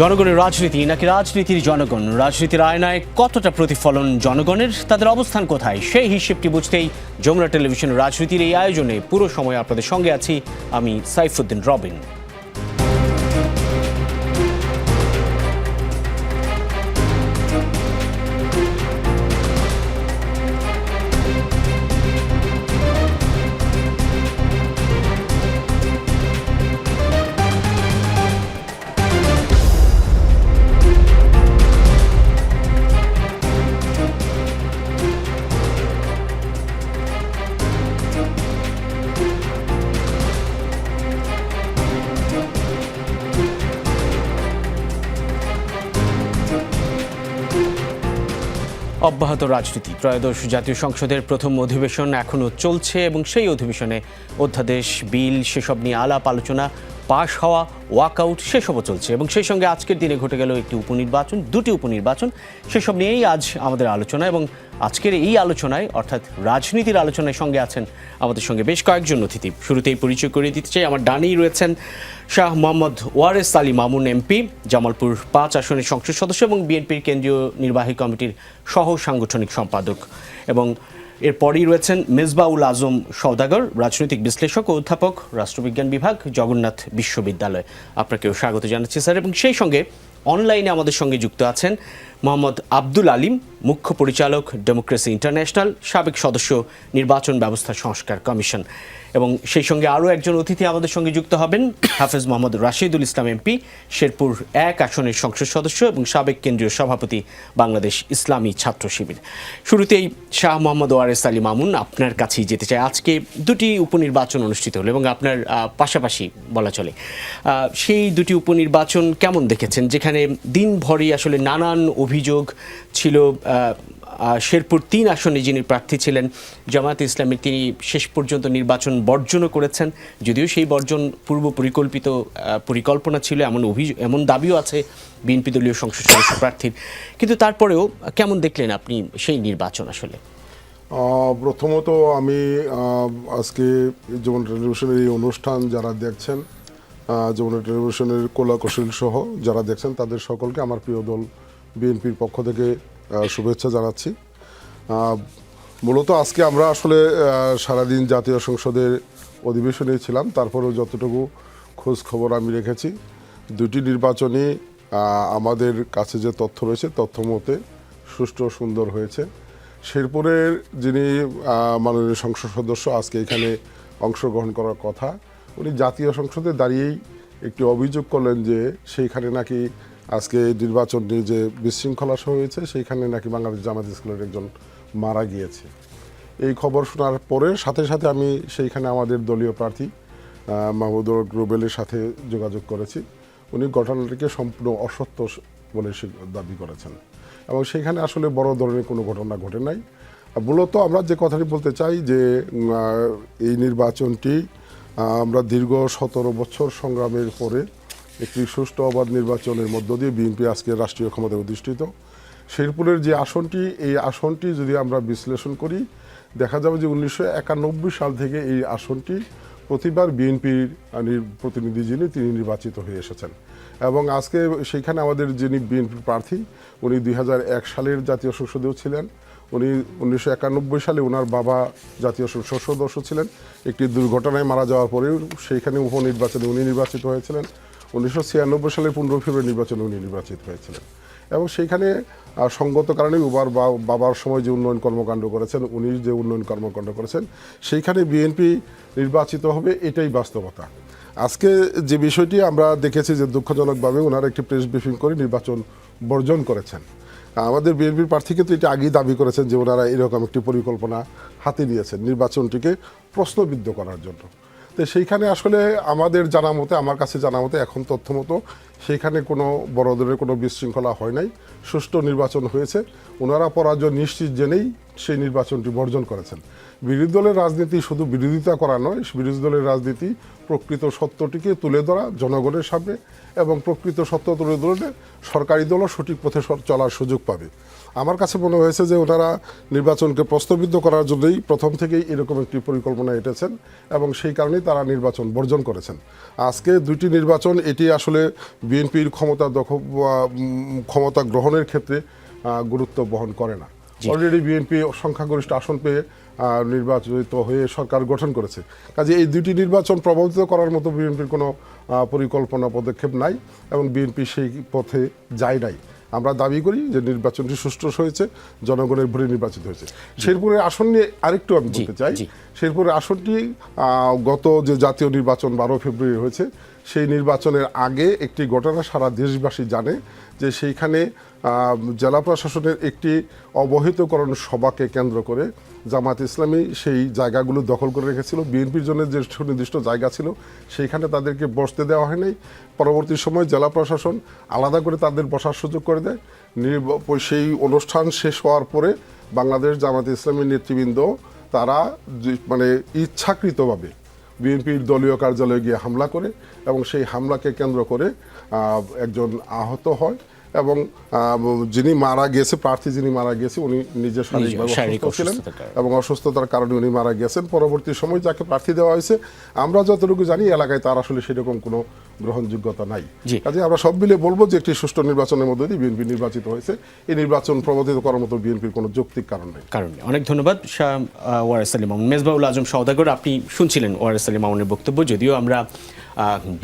জনগণের রাজনীতি নাকি রাজনীতির জনগণ, রাজনীতির আয়নায় কতটা প্রতিফলন জনগণের, তাদের অবস্থান কোথায়, সেই হিসেবটি বুঝতেই যমুনা টেলিভিশন রাজনীতির এই আয়োজনে পুরো সময় আপনাদের সঙ্গে আছি আমি সাইফুদ্দিন রবিন। অব্যাহত রাজনীতি, ত্রয়োদশ জাতীয় সংসদের প্রথম অধিবেশন এখনও চলছে এবং সেই অধিবেশনে অধ্যাদেশ, বিল সেসব নিয়ে আলাপ আলোচনা, পাশ হওয়া, ওয়াকআউট সেসবও চলছে এবং সেই সঙ্গে আজকের দিনে ঘটে গেল একটি উপনির্বাচন, দুটি উপনির্বাচন, সেসব নিয়েই আজ আমাদের আলোচনা। এবং আজকের এই আলোচনায় অর্থাৎ রাজনীতির আলোচনায় সঙ্গে আছেন আমাদের সঙ্গে বেশ কয়েকজন অতিথি। শুরুতেই পরিচয় করিয়ে দিতে চাই, আমার ডানেই রয়েছেন শাহ মোহাম্মদ ওয়ারেস আলী মামুন এমপি, জামালপুর 5 আসনের সংসদ সদস্য এবং বিএনপির কেন্দ্রীয় নির্বাহী কমিটির সহ সাংগঠনিক সম্পাদক, এবং এরপরই রয়েছেন মেজবাউল আজম সওদাগর, রাজনৈতিক বিশ্লেষক ও অধ্যাপক, রাষ্ট্রবিজ্ঞান বিভাগ, জগন্নাথ বিশ্ববিদ্যালয়। আপনাকেও স্বাগত জানাচ্ছি স্যার। এবং সেই সঙ্গে অনলাইনে আমাদের সঙ্গে যুক্ত আছেন মোহাম্মদ আব্দুল আলিম, মুখ্য পরিচালক, ডেমোক্রেসি ইন্টারন্যাশনাল, সাবেক সদস্য, নির্বাচন ব্যবস্থা সংস্কার কমিশন। এবং সেই সঙ্গে আরও একজন অতিথি আমাদের সঙ্গে যুক্ত হবেন, হাফেজ মোহাম্মদ রাশিদুল ইসলাম এমপি, শেরপুর 1 আসনের সংসদ সদস্য এবং সাবেক কেন্দ্রীয় সভাপতি, বাংলাদেশ ইসলামী ছাত্র শিবির। শুরুতেই শাহ মোহাম্মদ ওয়ারেস আলী মামুন, আপনার কাছেই যেতে চাই। আজকে দুটি উপনির্বাচন অনুষ্ঠিত হলো এবং আপনার পাশাপাশি বলা চলে, সেই দুটি উপনির্বাচন কেমন দেখেছেন, যেখানে দিনভরই আসলে নানান অভিযোগ ছিল। শেরপুর 3 আসনে যিনি প্রার্থী ছিলেন জামায়াতে ইসলামীর, তিনি শেষ পর্যন্ত নির্বাচন বর্জনও করেছেন, যদিও সেই বর্জন পূর্ব পরিকল্পনা ছিল, এমন দাবিও আছে বিএনপি দলীয় সংসদ সদস্য প্রার্থীর। কিন্তু তারপরেও কেমন দেখলেন আপনি সেই নির্বাচন? আসলে প্রথমত আমি আজকে যমুনা টেলিভিশনের এই অনুষ্ঠান যারা দেখছেন, যমুনা টেলিভিশনের কলাকুশলী সহ যারা দেখছেন, তাদের সকলকে আমার প্রিয় দল বিএনপির পক্ষ থেকে শুভেচ্ছা জানাচ্ছি। মূলত আজকে আমরা আসলে সারাদিন জাতীয় সংসদের অধিবেশনে ছিলাম, তারপরেও যতটুকু খোঁজ খবর আমি রেখেছি, দুটি নির্বাচনই আমাদের কাছে যে তথ্য রয়েছে তথ্য মতে সুষ্ঠু সুন্দর হয়েছে। শেরপুরের যিনি মাননীয় সংসদ সদস্য আজকে এখানে অংশগ্রহণ করার কথা, উনি জাতীয় সংসদে দাঁড়িয়েই একটি অভিযোগ করলেন যে সেইখানে নাকি আজকে নির্বাচন নিয়ে যে বিশৃঙ্খলা হয়েছে, সেইখানে নাকি বাংলাদেশ জামায়াত ইসলামের একজন মারা গিয়েছে। এই খবর শোনার পরে সাথে সাথে আমি সেইখানে আমাদের দলীয় প্রার্থী মাহমুদুর রুবেলের সাথে যোগাযোগ করেছি। উনি ঘটনাটিকে সম্পূর্ণ অসত্য বলে দাবি করেছেন এবং সেইখানে আসলে বড় ধরনের কোনো ঘটনা ঘটে নাই। মূলত আমরা যে কথাটি বলতে চাই যে এই নির্বাচনটি আমরা দীর্ঘ 17 বছর সংগ্রামের পরে একটি সুষ্ঠু অবাধ নির্বাচনের মধ্য দিয়ে বিএনপি আজকে রাষ্ট্রীয় ক্ষমতায় অধিষ্ঠিত। শেরপুরের যে আসনটি, এই আসনটি যদি আমরা বিশ্লেষণ করি, দেখা যাবে যে 1991 সাল থেকে এই আসনটি প্রতিবার বিএনপির প্রতিনিধি যিনি, তিনি নির্বাচিত হয়ে এসেছেন এবং আজকে সেইখানে আমাদের যিনি বিএনপির প্রার্থী, উনি 2001 সালের জাতীয় সংসদেও ছিলেন। উনি 1991 সালে ওনার বাবা জাতীয় সংসদ সদস্য ছিলেন। একটি দুর্ঘটনায় মারা যাওয়ার পরেও সেইখানে উপনির্বাচনে উনি নির্বাচিত হয়েছিলেন। 1996 সালের 15 ফেব্রুয়ারি নির্বাচনে উনি নির্বাচিত হয়েছিলেন এবং সেইখানে সঙ্গত কারণে বাবার সময় যে উন্নয়ন কর্মকাণ্ড করেছেন, উনি যে উন্নয়ন কর্মকাণ্ড করেছেন, সেইখানে বিএনপি নির্বাচিত হবে, এটাই বাস্তবতা। আজকে যে বিষয়টি আমরা দেখেছি যে দুঃখজনকভাবে ওনারা একটি প্রেস ব্রিফিং করে নির্বাচন বর্জন করেছেন। আমাদের বিএনপির প্রার্থী কিন্তু এটা আগেই দাবি করেছেন যে ওনারা এরকম একটি পরিকল্পনা হাতে নিয়েছেন নির্বাচনটিকে প্রশ্নবিদ্ধ করার জন্য। তো সেইখানে আসলে আমাদের জানা মতে, আমার কাছে জানা মতে, এখন তথ্য মতো সেইখানে কোনো বড় ধরনের কোনো বিশৃঙ্খলা হয় নাই, সুষ্ঠু নির্বাচন হয়েছে। ওনারা পরাজয় নিশ্চিত জেনেই সেই নির্বাচনটি বর্জন করেছেন। বিরোধী দলের রাজনীতি শুধু বিরোধিতা করা নয়, বিরোধী দলের রাজনীতি প্রকৃত সত্যটিকে তুলে ধরা জনগণের সামনে, এবং প্রকৃত সত্য তুলে ধরলে সরকারি দলও সঠিক পথে চলার সুযোগ পাবে। আমার কাছে মনে হয়েছে যে ওনারা নির্বাচনকে প্রশ্নবিদ্ধ করার জন্যই প্রথম থেকেই এরকম একটি পরিকল্পনা এঁটেছেন, এবং সেই কারণেই তারা নির্বাচন বর্জন করেছেন। আজকে দুইটি নির্বাচন, এটি আসলে বিএনপির ক্ষমতা গ্রহণের ক্ষেত্রে গুরুত্ব বহন করে না। অলরেডি বিএনপি সংখ্যাগরিষ্ঠ আসন পেয়ে নির্বাচিত হয়ে সরকার গঠন করেছে। কাজে এই দুইটি নির্বাচন প্রভাবিত করার মতো বিএনপির কোনো পরিকল্পনা পদক্ষেপ নাই, এবং বিএনপি সেই পথে যায় নাই। আমরা দাবি করি যে নির্বাচনটি সুষ্ঠু হয়েছে, জনগণের ভোটে নির্বাচিত হয়েছে। শেরপুরের আসন নিয়ে আরেকটু আমি বলতে চাই। শেরপুরের আসনটি গত যে জাতীয় নির্বাচন 12 ফেব্রুয়ারি হয়েছে, সেই নির্বাচনের আগে একটি ঘটনা সারা দেশবাসী জানে, যে সেইখানে জেলা প্রশাসনের একটি অবহিতকরণ সভাকে কেন্দ্র করে জামাত ইসলামী সেই জায়গাগুলো দখল করে রেখেছিল। বিএনপির জন্য যে সুনির্দিষ্ট জায়গা ছিল সেইখানে তাদেরকে বসতে দেওয়া হয় নাই। পরবর্তী সময় জেলা প্রশাসন আলাদা করে তাদের বসার সুযোগ করে দেয়। সেই অনুষ্ঠান শেষ হওয়ার পরে বাংলাদেশ জামাত ইসলামী নেতৃবৃন্দ তারা মানে ইচ্ছাকৃতভাবে বিএনপির দলীয় কার্যালয়ে গিয়ে হামলা করে, এবং সেই হামলাকে কেন্দ্র করে একজন আহত হয়, এবং যিনি মারা গিয়েছে, প্রার্থী যিনি মারা গিয়েছে, উনি নিজে শারীরিকভাবে অসুস্থ ছিলেন, এবং অসুস্থতার কারণে উনি মারা গিয়েছেন। পরবর্তী সময় যাকে প্রার্থী দেওয়া হয়েছে, আমরা যতটুকু জানি এলাকায় তার আসলে সেরকম কোনো গ্রহণযোগ্যতা নাই। কাজে আমরা সব মিলে বলবো যে একটি সুষ্ঠু নির্বাচনের মধ্যে দিয়ে বিএনপি নির্বাচিত হয়েছে। এই নির্বাচন প্রভাবিত করার মতো বিএনপির কোনো যৌক্তিক কারণ নেই। অনেক ধন্যবাদ শাহ ওয়ারেস আলী মামুন। মেজবাহুল আজম সওদাগর, আপনি শুনছিলেন ওয়ারেস আলী মামুনের বক্তব্য। যদিও আমরা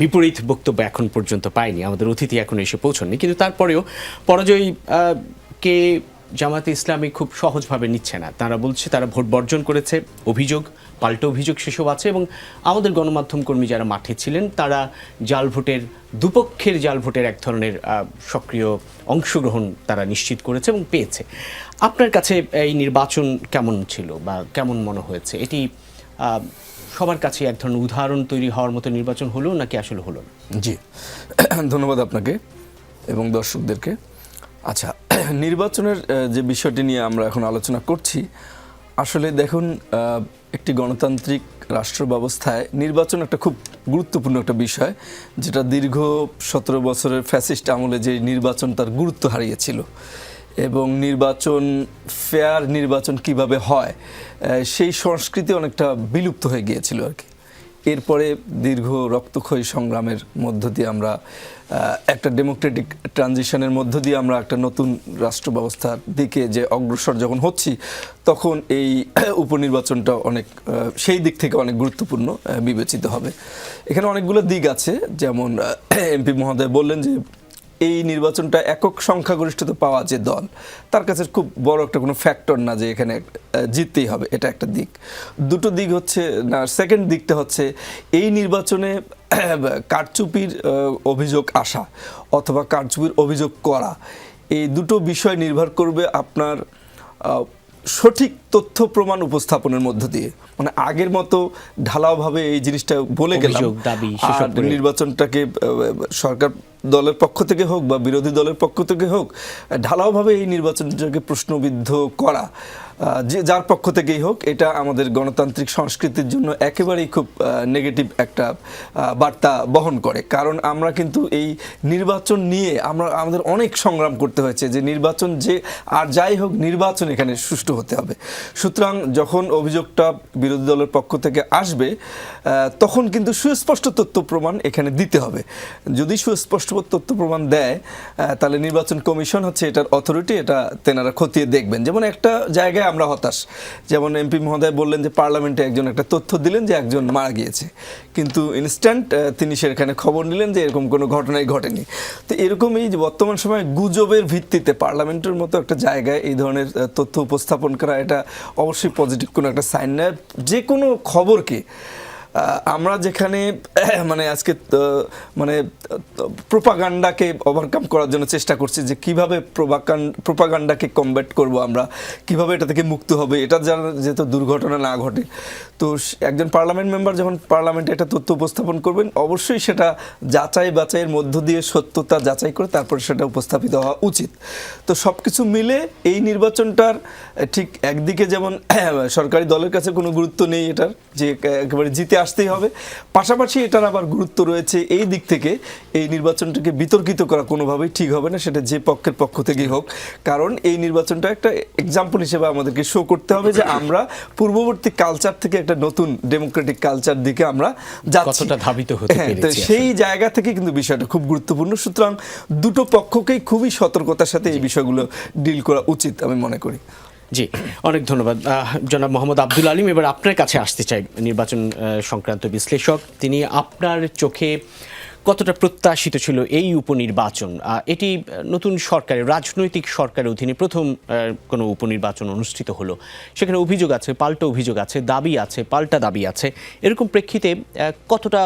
বিপরীত বক্তব্য এখন পর্যন্ত পাইনি, আমাদের অতিথি এখন এসে পৌঁছননি, কিন্তু তারপরেও পরাজয় কে জামাতে ইসলামী খুব সহজভাবে নিচ্ছে না। তারা বলছে তারা ভোট বর্জন করেছে, অভিযোগ পাল্টা অভিযোগ সেসব আছে, এবং আমাদের গণমাধ্যম কর্মী যারা মাঠে ছিলেন তারা জাল ভোটের, দুপক্ষের জাল ভোটের এক ধরনের সক্রিয় অংশগ্রহণ তারা নিশ্চিত করেছে এবং পেয়েছে। আপনার কাছে এই নির্বাচন কেমন ছিল বা কেমন মনে হয়েছে? এটি সবার কাছে এক ধরনের উদাহরণ তৈরি হওয়ার মতো নির্বাচন হলো নাকি আসলে হলো না? জি, ধন্যবাদ আপনাকে এবং দর্শকদেরকে। আচ্ছা, নির্বাচনের যে বিষয়টি নিয়ে আমরা এখন আলোচনা করছি, আসলে দেখুন, একটি গণতান্ত্রিক রাষ্ট্র ব্যবস্থায় নির্বাচন একটা খুব গুরুত্বপূর্ণ একটা বিষয়, যেটা দীর্ঘ 17 বছরের ফ্যাসিস্ট আমলে যে নির্বাচন তার গুরুত্ব হারিয়েছিল, এবং নির্বাচন, ফেয়ার নির্বাচন কিভাবে হয় সেই সংস্কৃতি অনেকটা বিলুপ্ত হয়ে গিয়েছিল আর কি। এরপরে দীর্ঘ রক্তক্ষয়ী সংগ্রামের মধ্য দিয়ে আমরা একটা ডেমোক্রেটিক ট্রানজিশনের মধ্য দিয়ে আমরা একটা নতুন রাষ্ট্র ব্যবস্থার দিকে যে অগ্রসর যখন হচ্ছি, তখন এই উপনির্বাচনটা অনেক সেই দিক থেকে অনেক গুরুত্বপূর্ণ বিবেচিত হবে। এখানে অনেকগুলো দিক আছে, যেমন এমপি মহোদয় বললেন যে এই নির্বাচনটা একক সংখ্যাগরিষ্ঠতা পাওয়া যে দল, তার কাছে খুব বড় একটা কোনো ফ্যাক্টর না যে এখানে জিততেই হবে, এটা একটা দিক। দুটো দিক হচ্ছে না, সেকেন্ড দিকটা হচ্ছে এই নির্বাচনে কারচুপির অভিযোগ আসা অথবা কারচুপির অভিযোগ করা, এই দুটো বিষয় নির্ভর করবে আপনার সঠিক তথ্য প্রমাণ উপস্থাপনের মধ্য দিয়ে। মানে আগের মতো ঢালাওভাবে এই জিনিসটা বলে গেলাম, নির্বাচনটাকে সরকার দলের পক্ষ থেকে হোক বা বিরোধী দলের পক্ষ থেকে হোক, ঢালাওভাবে এই নির্বাচনটাকে প্রশ্নবিদ্ধ করা, যে যার পক্ষ থেকেই হোক, এটা আমাদের গণতান্ত্রিক সংস্কৃতির জন্য একেবারেই খুব নেগেটিভ একটা বার্তা বহন করে। কারণ আমরা কিন্তু এই নির্বাচন নিয়ে আমাদের অনেক সংগ্রাম করতে হয়েছে, যে নির্বাচন যে আর যাই হোক, নির্বাচন এখানে সুষ্ঠু হতে হবে। সুতরাং যখন অভিযোগটা বিরোধী দলের পক্ষ থেকে আসবে, তখন কিন্তু সুস্পষ্ট তথ্য প্রমাণ এখানে দিতে হবে। যদি সুস্পষ্ট তথ্য প্রমাণ দেয়, তাহলে নির্বাচন কমিশন হচ্ছে এটার অথরিটি, এটা তেনারা খতিয়ে দেখবেন। যেমন একটা জায়গায় আমরা হতাশ, যেমন এমপি মহোদয় বললেন যে পার্লামেন্টে একজন একটা তথ্য দিলেন যে একজন মারা গিয়েছে, কিন্তু ইনস্ট্যান্ট তিনি সেখানে খবর নিলেন যে এরকম কোনো ঘটনাই ঘটেনি। তো এরকম এই যে বর্তমান সময়ে গুজবের ভিত্তিতে পার্লামেন্টের মতো একটা জায়গায় এই ধরনের তথ্য উপস্থাপন করা, এটা অবশ্যই পজিটিভ কোনো একটা সাইন নয়। যে কোনো খবরকে আমরা যেখানে মানে আজকে মানে প্রোপাগান্ডাকে ওভারকাম করার জন্য চেষ্টা করছি যে কিভাবে প্রোপাগান্ডাকে কমব্যাট করব, আমরা কিভাবে এটা থেকে মুক্ত হবে, এটা যেহেতু দুর্ঘটনা না ঘটে। তো একজন পার্লামেন্ট মেম্বার যখন পার্লামেন্টে একটা তথ্য উপস্থাপন করবেন, অবশ্যই সেটা যাচাই বাছাইয়ের মধ্য দিয়ে সত্যতা যাচাই করে তারপরে সেটা উপস্থাপিত হওয়া উচিত। তো সব কিছু মিলে এই নির্বাচনটার ঠিক একদিকে যেমন সরকারি দলের কাছে কোনো গুরুত্ব নেই এটার, যে একেবারে জিতে আসতেই হবে, পাশাপাশি এটার আবার গুরুত্ব রয়েছে এই দিক থেকে এই নির্বাচনটাকে বিতর্কিত করা কোনোভাবেই ঠিক হবে না, সেটা যে পক্ষের পক্ষ থেকেই হোক। কারণ এই নির্বাচনটা একটা এক্সাম্পল হিসেবে আমাদেরকে শো করতে হবে যে আমরা পূর্ববর্তী কালচার থেকে একটা নতুন ডেমোক্রেটিক কালচার দিকে আমরা যাচ্ছি, কতটা ধাবিত হতে তো পেরেছি সেই জায়গা থেকে কিন্তু বিষয়টা খুব গুরুত্বপূর্ণ। সুতরাং দুটো পক্ষকেই খুবই সতর্কতার সাথে এই বিষয়গুলো ডিল করা উচিত আমি মনে করি। জি, অনেক ধন্যবাদ জনাব মোহাম্মদ আব্দুল আলিম। এবার আপনার কাছে আসতে চাই, নির্বাচন সংক্রান্ত বিশ্লেষক, তিনি আপনার চোখে কতটা প্রত্যাশিত ছিল এই উপনির্বাচন? এটি নতুন সরকারের, রাজনৈতিক সরকারের অধীনে প্রথম কোনো উপনির্বাচন অনুষ্ঠিত হলো। সেখানে অভিযোগ আছে, পাল্টা অভিযোগ আছে, দাবি আছে, পাল্টা দাবি আছে। এরকম প্রেক্ষিতে কতটা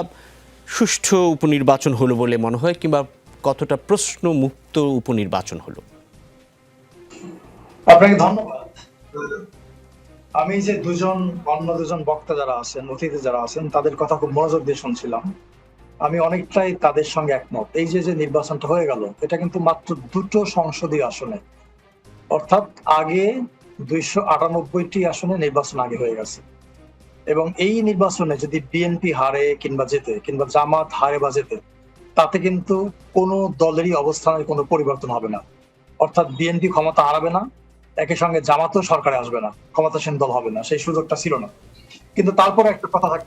সুষ্ঠু উপনির্বাচন হলো বলে মনে হয়, কিংবা কতটা প্রশ্নমুক্ত উপনির্বাচন হলো? আপনাকে ধন্যবাদ। আমি যে অন্য দুজন বক্তা যারা আছেন, অতিথি যারা আছেন, তাদের কথা খুব মনোযোগ দিয়ে শুনছিলাম। আমি অনেকটাই তাদের সঙ্গে একমত। এই যে নির্বাচনটা হয়ে গেল, এটা কিন্তু মাত্র 2টো সংসদীয় আসনে, অর্থাৎ আগে 298টি আসনে নির্বাচন আগে হয়ে গেছে। এবং এই নির্বাচনে যদি বিএনপি হারে কিংবা জেতে, কিংবা জামাত হারে বা জেতে, তাতে কিন্তু কোনো দলেরই অবস্থানের কোনো পরিবর্তন হবে না। অর্থাৎ বিএনপি ক্ষমতা হারাবে না, একই সঙ্গে জামাতও সরকারে আসবে না, ক্ষমতাসীন দল হবে না, সেই সুযোগটা ছিল না। কিন্তু তারপরে একটা কথা থাকে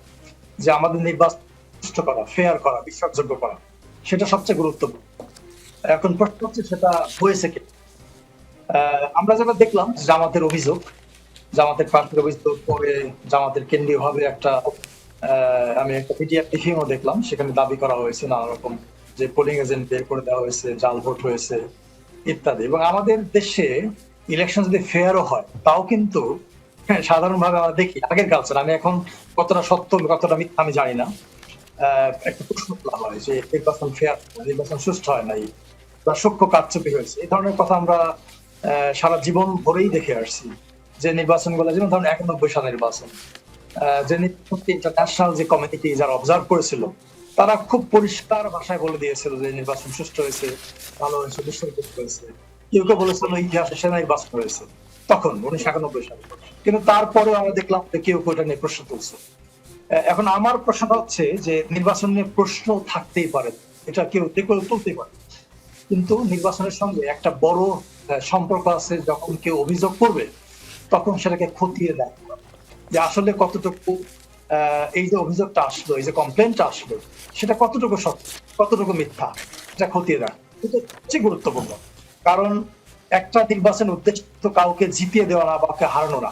যে আমাদের নির্বাচন সুষ্ঠু করা, ফেয়ার করা, বিশ্বাসযোগ্য করা, সেটা সবচেয়ে গুরুত্বপূর্ণ। এখন প্রশ্ন হচ্ছে সেটা হয়েছে কি? আমরা যেটা দেখলাম জামাতের অভিযোগ, জামাতের প্রার্থীর অভিযোগ পরে জামাতের কেন্দ্রীয় ভাবে একটা আমি একটা পিডিএফ টিফিনও দেখলাম, সেখানে দাবি করা হয়েছে নানা রকম যে পোলিং এজেন্ট বের করে দেওয়া হয়েছে, জাল ভোট হয়েছে ইত্যাদি। এবং আমাদের দেশে ইলেকশন যদি ফেয়ারও হয়, তাও কিন্তু সাধারণভাবে আমরা দেখি আগের কালচার, আমি এখন কতটা সত্য কতটা মিথ্যা আমি জানি না, একটা প্রশ্ন তোলা হয় যে নির্বাচন ফেয়ার, নির্বাচন সুষ্ঠু হয় নাই বা সূক্ষ্ম কারচুপি হয়েছে। এই ধরনের কথা আমরা সারা জীবন ভরেই দেখে আসছি। যে নির্বাচনগুলো, যেমন ধরুন 91 সালের নির্বাচন, যে ইন্টারন্যাশনাল যে কমিটি যারা অবজার্ভ করেছিল, তারা খুব পরিষ্কার ভাষায় বলে দিয়েছিল যে নির্বাচন সুষ্ঠু হয়েছে, ভালো হয়েছে, বিশ্বাসযোগ্য হয়েছে। কেউ কেউ বলেছিল ইতিহাসে সেরা নির্বাচন হয়েছে তখন 1991 সালে। কিন্তু তারপরেও আমরা দেখলাম যে কেউ কেউ এটা নিয়ে প্রশ্ন তুলছে। এখন আমার প্রশ্নটা হচ্ছে যে নির্বাচন নিয়ে প্রশ্ন থাকতেই পারে, এটা কেউ তুলতেই পারে, কিন্তু নির্বাচনের সঙ্গে একটা বড় সম্পর্ক আছে। যখন কেউ অভিযোগ করবে তখন সেটাকে খতিয়ে দেয় যে আসলে কতটুকু এই যে অভিযোগটা আসলো, এই যে কমপ্লেনটা আসলো, সেটা কতটুকু সত্য, কতটুকু মিথ্যা, এটা খতিয়ে দেয়। এটা সবচেয়ে গুরুত্বপূর্ণ। কারণ একটা নির্বাচনের উদ্দেশ্য তো কাউকে জিতিয়ে দেওয়া না, কাউকে হারানো না।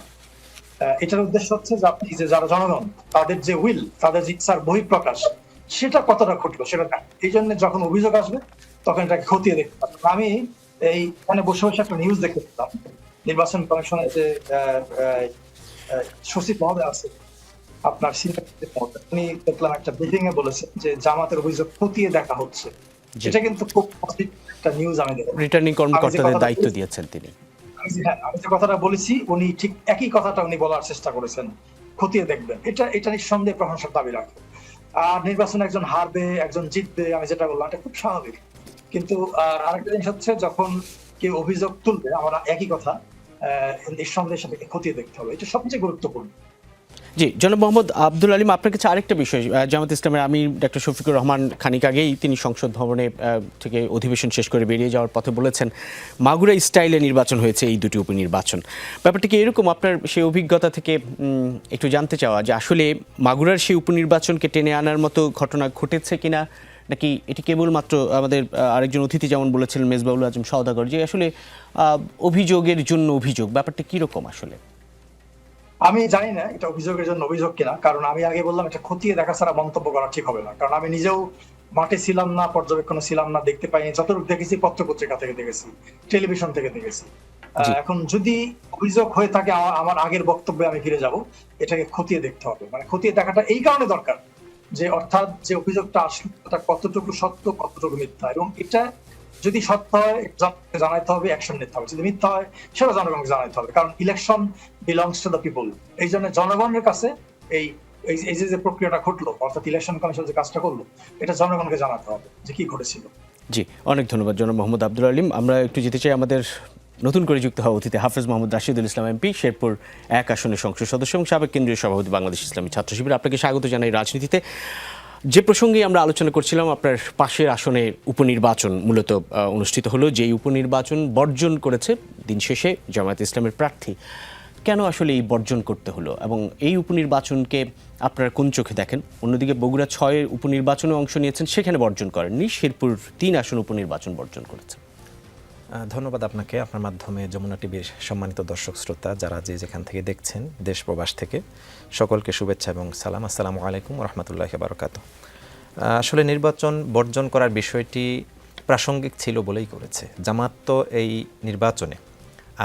এটার উদ্দেশ্য হচ্ছে যে আপনি যে যারা জনগণ, তাদের যে উইল, তাদের যে ইচ্ছার বহিঃপ্রকাশ, সেটা কতটা ঘটলো সেটা দেখ। এই জন্য যখন অভিযোগ আসবে তখন এটাকে খতিয়ে দেখতে পারবে। আমি এইখানে বসে বসে একটা নিউজ দেখতে পেলাম, নির্বাচন কমিশনের যে সচিব মহোদয় আছে, আপনার উনি দেখলাম একটা ব্রিফিং এ বলেছেন যে জামাতের অভিযোগ খতিয়ে দেখা হচ্ছে। এটা কিন্তু খুব পজিটিভ একটা নিউজ। আমি দেখলাম রিটার্নিং কর্মকর্তাদের দায়িত্ব দিয়েছেন তিনি। আমি যে কথাটা বলেছি, উনি ঠিক একই কথাটা উনি বলার চেষ্টা করেছেন, খতিয়ে দেখবেন। এটা নিঃসন্দেহে প্রশংসার দাবি রাখে। আর নির্বাচনে একজন হারবে, একজন জিতবে, আমি যেটা বললাম এটা খুব স্বাভাবিক। কিন্তু আরেকটা জিনিস হচ্ছে, যখন কেউ অভিযোগ তুলবে, আমরা একই কথা নিঃসন্দেহে সেটাকে খতিয়ে দেখতে হবে, এটা সবচেয়ে গুরুত্বপূর্ণ। জি, জনাব মোহাম্মদ আব্দুল আলিম, আপনার কাছে আরেকটা বিষয়, জামাত ইসলামের আমির ডক্টর শফিকুর রহমান খানিক আগেই তিনি সংসদ ভবনে থেকে অধিবেশন শেষ করে বেরিয়ে যাওয়ার পথে বলেছেন মাগুরা স্টাইলে নির্বাচন হয়েছে এই দুটি উপনির্বাচন। ব্যাপারটা কি এরকম? আপনার সেই অভিজ্ঞতা থেকে একটু জানতে চাওয়া যে আসলে মাগুরার সেই উপনির্বাচনকে টেনে আনার মতো ঘটনা ঘটেছে কিনা, নাকি এটি কেবলমাত্র আমাদের আরেকজন অতিথি যেমন বলেছিলেন মেজবাউল আজম সওদাগর, যে আসলে অভিযোগের জন্য অভিযোগ, ব্যাপারটা কিরকম আসলে? আমি জানি না এটা অভিযোগের জন্য অভিযোগ কিনা, কারণ আমি আগে বললাম এটা খতিয়ে দেখা ছাড়া মন্তব্য করা ঠিক হবে না। কারণ আমি নিজেও মাঠে ছিলাম না, পর্যবেক্ষণে ছিলাম না, দেখতে পাইনি। যতটুকু দেখেছি পত্র পত্রিকা থেকে দেখেছি, টেলিভিশন থেকে দেখেছি। জি। এখন যদি অভিযোগ হয়ে থাকে, আমার আগের বক্তব্যে আমি ফিরে যাব, এটাকে খতিয়ে দেখতে হবে। মানে খতিয়ে দেখাটা এই কারণে দরকার যে অর্থাৎ যে অভিযোগটা আসলে কতটুকু সত্য, কতটুকু মিথ্যা, এবং এটা যদি সত্য হয় জনগণকে জানাতে হবে, অ্যাকশন নিতে হবে। যদি মিথ্যা হয় সেটা জনগণকে জানাতে হবে, কারণ election belongs to the people. এই জন্য জনগণের কাছে এই এই যে প্রক্রিয়াটা ঘটলো, অর্থাৎ ইলেকশন কমিশন যে কাজটা করলো, এটা জনগণকে জানাতে হবে যে কি ঘটেছিল। জি, অনেক ধন্যবাদ জনাব মোহাম্মদ আব্দুল আলিম। আমরা একটু যেতে চাই আমাদের নতুন করে যুক্ত হওয়া অতিথি হাফেজ মোহাম্মদ রাশিদুল ইসলাম এমপি, শেরপুর 1 আসনের সংসদ সদস্য এবং সাবেক কেন্দ্রীয় সভাপতি বাংলাদেশ ইসলামী ছাত্র শিবির। আপনাকে স্বাগত জানাই রাজনীতিতে। যে প্রসঙ্গে আমরা আলোচনা করছিলাম, আপনার পাশের আসনে উপনির্বাচন মূলত অনুষ্ঠিত হলো, যেই উপনির্বাচন বর্জন করেছে দিন শেষে জামায়াতে ইসলামের প্রার্থী। কেন আসলে এই বর্জন করতে হলো এবং এই উপনির্বাচনকে আপনারা কোন চোখে দেখেন? অন্যদিকে বগুড়া 6 উপনির্বাচনে অংশ নিয়েছেন, সেখানে বর্জন করেননি, শেরপুর 3 আসন উপনির্বাচন বর্জন করেছেন। ধন্যবাদ আপনাকে, আপনার মাধ্যমে যমুনা টিভির সম্মানিত দর্শক শ্রোতা যারা যেখান থেকে দেখছেন দেশ প্রবাস থেকে, সকলকে শুভেচ্ছা এবং সালাম। আসসালামু আলাইকুম রহমতুল্লাহি বারাকাতুহু। আসলে নির্বাচন বর্জন করার বিষয়টি প্রাসঙ্গিক ছিল বলেই করেছে। জামাত তো এই নির্বাচনে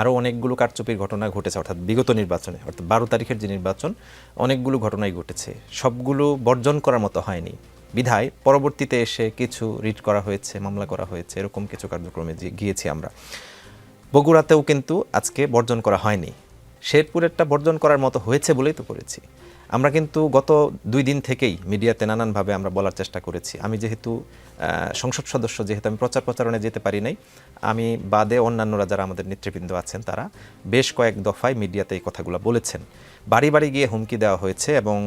আরও অনেকগুলো কারচুপির ঘটনা ঘটেছে, অর্থাৎ বিগত নির্বাচনে, অর্থাৎ 12 তারিখের যে নির্বাচন, অনেকগুলো ঘটনাই ঘটেছে, সবগুলো বর্জন করার মতো হয়নি। বিধায় পরবর্তীতে এসে কিছু রিট করা হয়েছে, মামলা করা হয়েছে, এরকম কিছু কার্যক্রমে গিয়েছি আমরা। বগুড়াতেও কিন্তু আজকে বর্জন করা হয়নি, শেরপুরেরটা বর্জন করার মতো হয়েছে বলেই তো করেছি। আমরা কিন্তু গত 2 দিন থেকেই মিডিয়াতে নানানভাবে আমরা বলার চেষ্টা করেছি। আমি যেহেতু সংসদ সদস্য, যেহেতু আমি প্রচারণে যেতে পারি নাই, আমি বাদে অন্যান্যরা যারা আমাদের নেতৃবৃন্দ আছেন তারা বেশ কয়েক দফায় মিডিয়াতে এই কথাগুলো বলেছেন। বাড়ি বাড়ি গিয়ে হুমকি দেওয়া হয়েছে এবং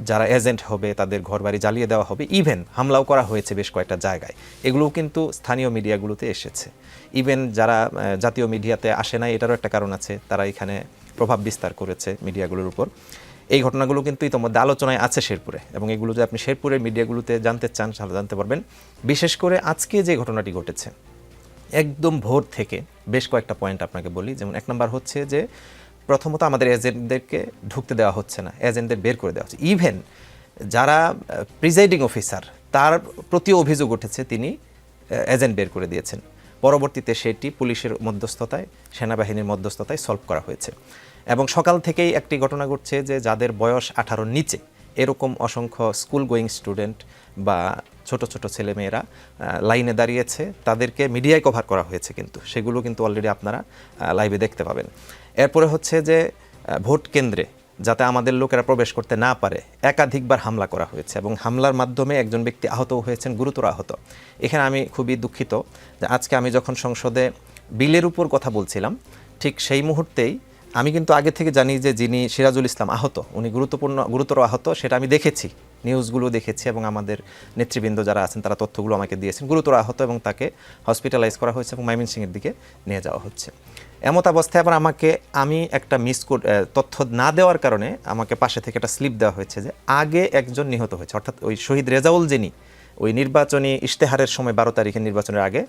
যারা এজেন্ট হবে তাদের ঘরবাড়ি জ্বালিয়ে দেওয়া হবে, ইভেন হামলাও করা হয়েছে বেশ কয়েকটা জায়গায়। এগুলোও কিন্তু স্থানীয় মিডিয়াগুলোতে এসেছে। ইভেন যারা জাতীয় মিডিয়াতে আসে নাই, এটারও একটা কারণ আছে, তারা এখানে প্রভাব বিস্তার করেছে মিডিয়াগুলোর উপর। এই ঘটনাগুলো কিন্তু ইতিমধ্যে আলোচনায় আছে শেরপুরে, এবং এগুলো যদি আপনি শেরপুরের মিডিয়াগুলোতে জানতে চান তাহলে জানতে পারবেন। বিশেষ করে আজকে যে ঘটনাটি ঘটেছে, একদম ভোর থেকে বেশ কয়েকটা পয়েন্ট আপনাকে বলি। যেমন 1 নম্বর হচ্ছে যে প্রথমত আমাদের এজেন্টদেরকে ঢুকতে দেওয়া হচ্ছে না, এজেন্টদের বের করে দেওয়া হচ্ছে। ইভেন যারা প্রিজাইডিং অফিসার, তার প্রতিও অভিযোগ উঠেছে তিনি এজেন্ট বের করে দিয়েছেন। পরবর্তীতে সেটি পুলিশের মধ্যস্থতায়, সেনাবাহিনীর মধ্যস্থতায় সলভ করা হয়েছে। এবং সকাল থেকেই একটি ঘটনা ঘটছে যে যাদের বয়স 18-র নিচে, এরকম অসংখ্য স্কুল গোয়িং স্টুডেন্ট বা ছোট ছোট ছেলেমেয়েরা লাইনে দাঁড়িয়েছে, তাদেরকে মিডিয়ায় কভার করা হয়েছে, কিন্তু সেগুলো কিন্তু অলরেডি আপনারা লাইভে দেখতে পাবেন। এরপরে হচ্ছে যে ভোট কেন্দ্রে যাতে আমাদের লোকেরা প্রবেশ করতে না পারে, একাধিকবার হামলা করা হয়েছে এবং হামলার মাধ্যমে একজন ব্যক্তি আহতও হয়েছেন, গুরুতর আহত। এখানে আমি খুবই দুঃখিত যে আজকে আমি যখন সংসদে বিলের উপর কথা বলছিলাম, ঠিক সেই মুহূর্তেই আমি কিন্তু আগে থেকে জানি যে যিনি সিরাজুল ইসলাম আহত, উনি গুরুতর আহত, সেটা আমি দেখেছি, নিউজগুলো দেখেছি, এবং আমাদের নেতৃবৃন্দ যারা আছেন তারা তথ্যগুলো আমাকে দিয়েছেন। গুরুতর আহত এবং তাকে হসপিটালাইজ করা হয়েছে এবং ময়মনসিংহের দিকে নিয়ে যাওয়া হচ্ছে। এমত অবস্থায় আবার আমি একটা তথ্য না দেওয়ার কারণে আমাকে পাশে থেকে একটা স্লিপ দেওয়া হয়েছে যে আগে একজন নিহত হয়েছে, অর্থাৎ ওই শহীদ রেজাউল যিনি ওই নির্বাচনী ইশতেহারের সময় 12 তারিখের নির্বাচনের আগে,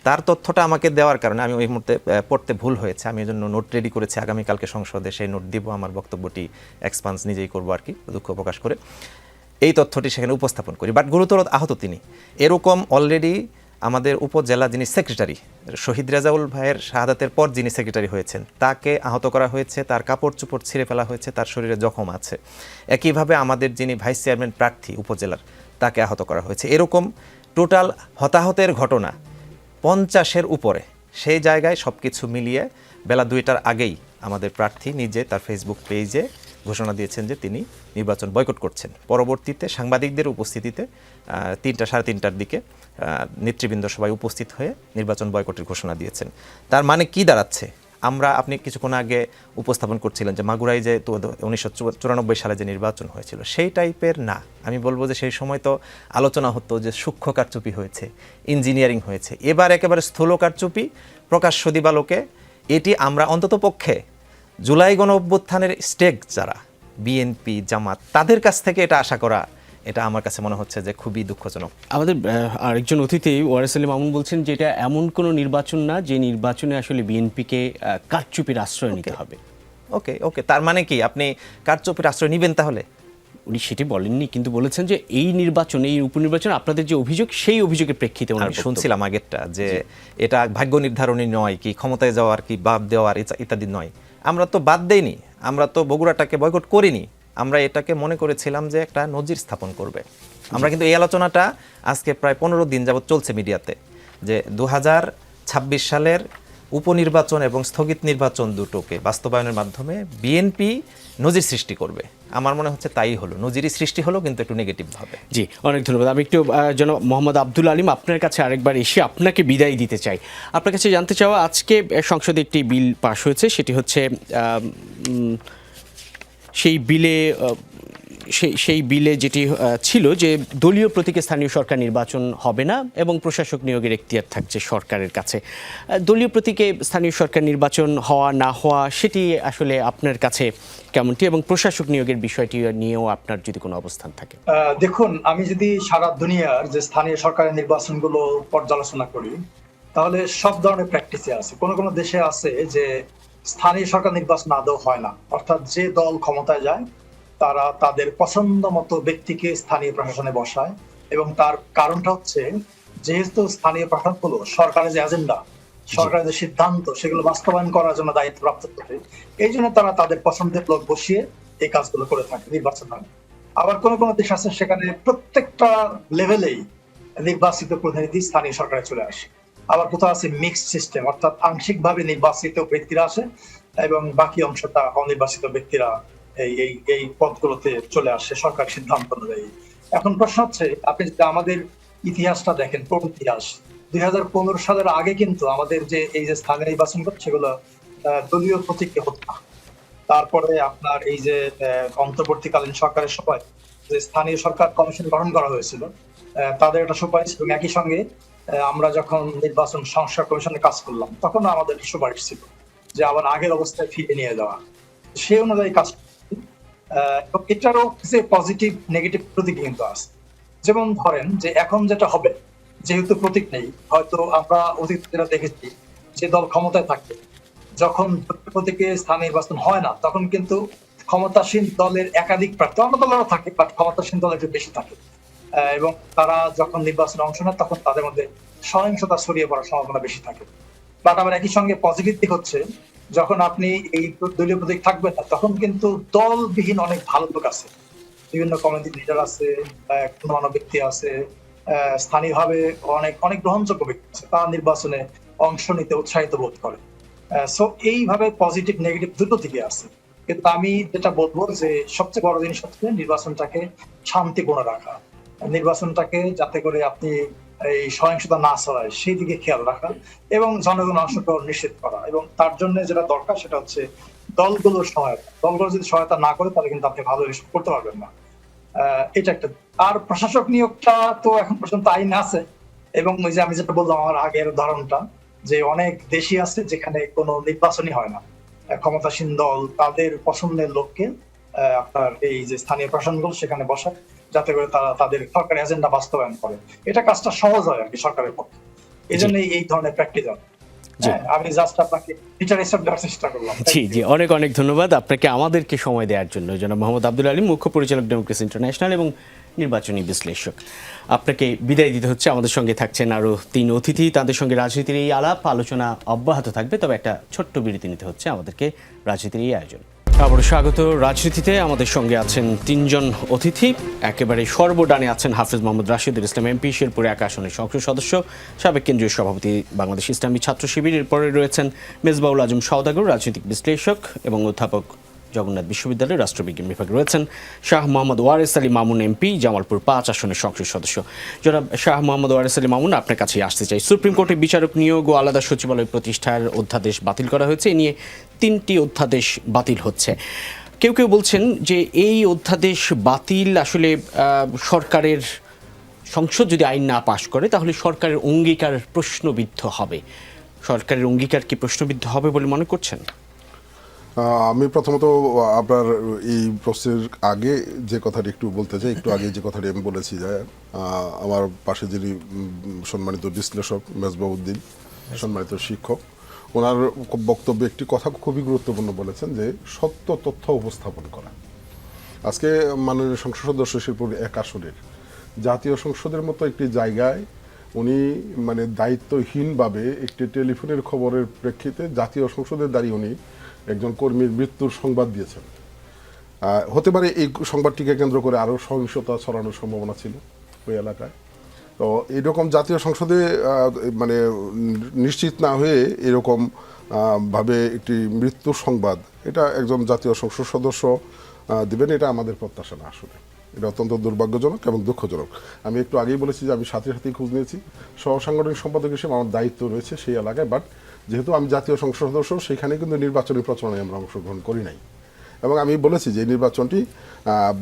তার তথ্যটা আমাকে দেওয়ার কারণে আমি ওই মুহূর্তে পড়তে ভুল হয়েছে। আমি এই জন্য নোট রেডি করেছি, আগামীকালকে সংসদে সেই নোট দিব, আমার বক্তব্যটি এক্সপান্স নিজেই করবো আর কি, দুঃখ প্রকাশ করে এই তথ্যটি সেখানে উপস্থাপন করি। বাট গুরুতর আহত তিনি। এরকম অলরেডি আমাদের উপজেলা যিনি সেক্রেটারি, শহীদ রেজাউল ভাইয়ের শাহাদাতের পর যিনি সেক্রেটারি হয়েছেন, তাকে আহত করা হয়েছে, তার কাপড় চোপড় ছিঁড়ে ফেলা হয়েছে, তার শরীরে জখম আছে। একইভাবে আমাদের যিনি ভাইস চেয়ারম্যান প্রার্থী উপজেলার, তাকে আহত করা হয়েছে। এরকম টোটাল হতাহতের ঘটনা 50-এর উপরে। সেই জায়গায় সব কিছু মিলিয়ে বেলা 2টার আগেই আমাদের প্রার্থী নিজে তার ফেসবুক পেজে ঘোষণা দিয়েছেন যে তিনি নির্বাচন বয়কট করছেন। পরবর্তীতে সাংবাদিকদের উপস্থিতিতে 3-3:30টার দিকে নেতৃবৃন্দ সবাই উপস্থিত হয়ে নির্বাচন বয়কটের ঘোষণা দিয়েছেন। তার মানে কি দাঁড়াচ্ছে? আপনি কিছুক্ষণ আগে উপস্থাপন করছিলেন যে মাগুরায় যে 1994 সালে যে নির্বাচন হয়েছিল সেই টাইপের না। আমি বলবো যে সেই সময় তো আলোচনা হতো যে সূক্ষ্ম কারচুপি হয়েছে, ইঞ্জিনিয়ারিং হয়েছে। এবার একেবারে স্থূল কারচুপি, প্রকাশ্য দিবালোকে। এটি আমরা অন্ততপক্ষে জুলাই গণঅভ্যুত্থানের স্টেক যারা বিএনপি, জামাত, তাদের কাছ থেকে এটা আশা করা, এটা আমার কাছে মনে হচ্ছে যে খুবই দুঃখজনক। আমাদের আরেকজন অতিথি ওয়ারেস আলী মামুন বলছেন যে এটা এমন কোনো নির্বাচন না যে নির্বাচনে আসলে বিএনপিকে কারচুপির আশ্রয় নিতে হবে। ওকে, তার মানে কি আপনি কারচুপির আশ্রয় নেবেন? তাহলে উনি সেটি বলেননি, কিন্তু বলেছেন যে এই নির্বাচন, এই উপনির্বাচন আপনাদের যে অভিযোগ, সেই অভিযোগের প্রেক্ষিতে আমি ওনার বক্তব্য। শুনছিলাম আগেরটা যে এটা ভাগ্য নির্ধারণী নয়, কি ক্ষমতায় যাওয়ার কি বাদ দেওয়ার ইত্যাদি নয়। আমরা তো বাদ দেইনি, আমরা তো বগুড়াটাকে বয়কট করিনি, আমরা এটাকে মনে করেছিলাম যে একটা নজির স্থাপন করবে। আমরা কিন্তু এই আলোচনাটা আজকে প্রায় 15 দিন যাবত চলছে মিডিয়াতে, যে 2026 সালের উপনির্বাচন এবং স্থগিত নির্বাচন দুটোকে বাস্তবায়নের মাধ্যমে বিএনপি নজির সৃষ্টি করবে। আমার মনে হচ্ছে তাই হলো, নজিরই সৃষ্টি হলো, কিন্তু একটু নেগেটিভ ভাবে। জি, অনেক ধন্যবাদ। আমি একটু যেন মোহাম্মদ আব্দুল আলিম আপনার কাছে আরেকবার এসে আপনাকে বিদায় দিতে চাই। আপনার কাছে জানতে চাওয়া, আজকে সংসদে একটি বিল পাশ হয়েছে, সেটি হচ্ছে সেই বিলে যেটি ছিল যে দলীয় প্রতীকে স্থানীয় সরকার নির্বাচন হবে না এবং প্রশাসক নিয়োগের এখতিয়ার থাকছে সরকারের কাছে। দলীয় প্রতীকে স্থানীয় সরকার নির্বাচন হওয়া না হওয়া সেটি আসলে আপনার কাছে কেমনটি, এবং প্রশাসক নিয়োগের বিষয়টি নিয়েও আপনার যদি কোনো অবস্থান থাকে? দেখুন, আমি যদি সারা দুনিয়ার যে স্থানীয় সরকারের নির্বাচনগুলো পর্যালোচনা করি, তাহলে সব ধরনের প্র্যাকটিসে আছে। কোন কোন দেশে আছে যে স্থানীয় সরকার নির্বাচন আদৌ হয় না, অর্থাৎ যে দল ক্ষমতায় যায় তারা তাদের পছন্দ মতো ব্যক্তিকে স্থানীয় প্রশাসনে বসায়, এবং তার কারণটা হচ্ছে যেহেতু স্থানীয় প্রশাসনগুলো সরকারের যে এজেন্ডা, সরকারের যে সিদ্ধান্ত, সেগুলো বাস্তবায়ন করার জন্য দায়িত্বপ্রাপ্ত থাকে, এই জন্য তারা তাদের পছন্দের লোক বসিয়ে এই কাজগুলো করে থাকে নির্বাচন হয়। আবার কোন কোন দেশ আছে সেখানে প্রত্যেকটা লেভেলেই নির্বাচিত প্রতিনিধি স্থানীয় সরকারে চলে আসে। আবার কোথাও আছে মিক্সড সিস্টেম, অর্থাৎ আংশিকভাবে নির্বাচিত ব্যক্তিরা আসে এবং বাকি অংশটা অনির্বাচিত ব্যক্তিরা এই পদগুলোতে চলে আসে সরকার সিদ্ধান্ত অনুযায়ী। এখন প্রশ্ন হচ্ছে, আপনি যদি আমাদের ইতিহাসটা দেখেন, ইতিহাস 2015 সালের আগে কিন্তু আমাদের যে এই যে স্থানীয় নির্বাচন করছে সেগুলো দলীয় প্রতীকে হতো না। তারপরে আপনার এই যে অন্তর্বর্তীকালীন সরকারের সময় যে স্থানীয় সরকার কমিশন গঠন করা হয়েছিল, তাদের একটা সুপারিশ, এবং একই সঙ্গে আমরা যখন নির্বাচন সংস্কার কমিশনে কাজ করলাম তখন আমাদের সুপারিশ ছিল যে আবার আগের অবস্থায় ফিরে নিয়ে যাওয়া। সেই অনুযায়ী কাজ, এটারও যে পজিটিভ নেগেটিভ প্রতীক কিন্তু আছে। যেমন ধরেন যে এখন যেটা হবে, যেহেতু প্রতীক নেই, হয়তো আমরা অতীত যেটা দেখেছি যে দল ক্ষমতায় থাকে, যখন প্রতীকে স্থানীয় নির্বাচন হয় না তখন কিন্তু ক্ষমতাসীন দলের একাধিক প্রার্থী, অন্য দলেরও থাকে বাট ক্ষমতাসীন দল একটু বেশি থাকে, এবং তারা যখন নির্বাচনে অংশ নেয় তখন তাদের মধ্যে সহিংসতা ছড়িয়ে পড়ার সম্ভাবনা বেশি থাকে। বাট আবার একই সঙ্গে পজিটিভ দিক হচ্ছে, যখন আপনি এই দলীয় প্রতীক থাকবেন না তখন কিন্তু দলবিহীন অনেক ভালো লোক আছে, বিভিন্ন কমিউনিটি লিডার আছে, মানব ব্যক্তি আছে, স্থানীয়ভাবে অনেক অনেক গ্রহণযোগ্য ব্যক্তি আছে, তারা নির্বাচনে অংশ নিতে উৎসাহিত বোধ করে। সো এইভাবে পজিটিভ নেগেটিভ দুটো দিকে আছে। কিন্তু আমি যেটা বলবো যে সবচেয়ে বড় জিনিস হচ্ছে নির্বাচনটাকে শান্তিপূর্ণ রাখা, নির্বাচনটাকে যাতে করে আপনি এই সহিংসতা না ছড়ায় সেই দিকে খেয়াল রাখা, এবং জনগণ অংশগ্রহণ নিশ্চিত করা। এবং তার জন্য যেটা দরকার সেটা হচ্ছে দলগুলোর সহায়তা। দলগুলো যদি সহায়তা না করে তাহলে কিন্তু আপনি ভালো কিছু করতে পারবেন না। এটা একটা। আর প্রশাসক নিয়োগটা তো এখন পর্যন্ত আইন আছে, এবং ওই যে আমি যেটা বললাম আমার আগের উদাহরণটা, যে অনেক দেশই আছে যেখানে কোনো নির্বাচনই হয় না, ক্ষমতাসীন দল তাদের পছন্দের লোককে আপনার এই যে স্থানীয় প্রশাসনগুলো সেখানে বসায় যাতে করে তারা তাদের সরকারি এজেন্ডা বাস্তবায়ন করে। এটা কাজটা সহজ হয় আর কি সরকারের পক্ষে, এই জন্যই এই ধরনের প্র্যাকটিস। আমি জাস্ট আপনাকে লিটারেচার দেওয়ার চেষ্টা করলাম। জি জি, অনেক অনেক ধন্যবাদ আপনাকে আমাদেরকে সময় দেওয়ার জন্য। জনাব মোহাম্মদ আব্দুল আলিম, মুখ্য পরিচালক ডেমোক্রেসি ইন্টারন্যাশনাল এবং নির্বাচনী বিশ্লেষক। আপনাকে বিদায় দিতে হচ্ছে। আমাদের সঙ্গে থাকছেন আরও 3 অতিথি, তাদের সঙ্গে রাজনীতির এই আলাপ আলোচনা অব্যাহত থাকবে, তবে একটা ছোট্ট বিরতি নিতে হচ্ছে আমাদেরকে রাজনীতির এই আয়োজন। আবার স্বাগত রাজনীতিতে। আমাদের সঙ্গে আছেন 3 জন অতিথি। একেবারে সর্বডানে আছেন হাফেজ মোহাম্মদ রাশিদুল ইসলাম এমপি, শেরপুর 1 আসনের সংসদ সদস্য, সাবেক কেন্দ্রীয় সভাপতি বাংলাদেশ ইসলামী ছাত্র শিবির। এরপরে রয়েছেন মেজবাউল আজম সওদাগর, রাজনৈতিক বিশ্লেষক এবং অধ্যাপক, জগন্নাথ বিশ্ববিদ্যালয়ের রাষ্ট্রবিজ্ঞান বিভাগে রয়েছেন শাহ মোহাম্মদ ওয়ারেস আলী মামুন এমপি, জামালপুর 5 আসনের সংসদ সদস্য। জনাব শাহ মোহাম্মদ ওয়ারেস আলী মামুন, আপনার কাছেই আসতে চাই। সুপ্রিম কোর্টে বিচারক নিয়োগ ও আলাদা সচিবালয় প্রতিষ্ঠার অধ্যাদেশ বাতিল করা হয়েছে। এ নিয়ে 3টি অধ্যাদেশ বাতিল হচ্ছে। কেউ কেউ বলছেন যে এই অধ্যাদেশ বাতিল আসলে সরকারের, সংসদ যদি আইন না পাশ করে তাহলে সরকারের অঙ্গীকার প্রশ্নবিদ্ধ হবে। সরকারের অঙ্গীকার কি প্রশ্নবিদ্ধ হবে বলে মনে করছেন? আমি প্রথমত আপনার এই প্রশ্নের আগে যে কথাটি একটু বলতে চাই, একটু আগে যে কথাটি আমি বলেছি যে আমার পাশে যিনি সম্মানিত বিশ্লেষক মেজবাউদ্দিন, সম্মানিত শিক্ষক, ওনার বক্তব্যে একটি কথা খুবই গুরুত্বপূর্ণ বলেছেন যে সত্য তথ্য উপস্থাপন করা। আজকে মাননীয় সংসদ সদস্য শিরপুর 1 আসনের জাতীয় সংসদের মতো একটি জায়গায় উনি মানে দায়িত্বহীনভাবে একটি টেলিফোনের খবরের প্রেক্ষিতে জাতীয় সংসদে দাঁড়িয়ে উনি একজন কর্মীর মৃত্যুর সংবাদ দিয়েছেন। হতে পারে এই সংবাদটিকে কেন্দ্র করে আরও সহিংসতা ছড়ানোর সম্ভাবনা ছিল ওই এলাকায়। তো এরকম জাতীয় সংসদে মানে নিশ্চিত না হয়ে এরকম ভাবে একটি মৃত্যুর সংবাদ এটা একজন জাতীয় সংসদ সদস্য দিবেন, এটা আমাদের প্রত্যাশা না। আসলে এটা অত্যন্ত দুর্ভাগ্যজনক এবং দুঃখজনক। আমি একটু আগেই বলেছি যে আমি সাথে সাথেই খোঁজ নিয়েছি, সহসাংগঠনিক সম্পাদক হিসেবে আমার দায়িত্ব রয়েছে সেই এলাকায়। বাট যেহেতু আমি জাতীয় সংসদ সদস্য, সেখানে কিন্তু নির্বাচনী প্রচারণায় আমরা অংশগ্রহণ করি নাই। এবং আমি বলেছি যে এই নির্বাচনটি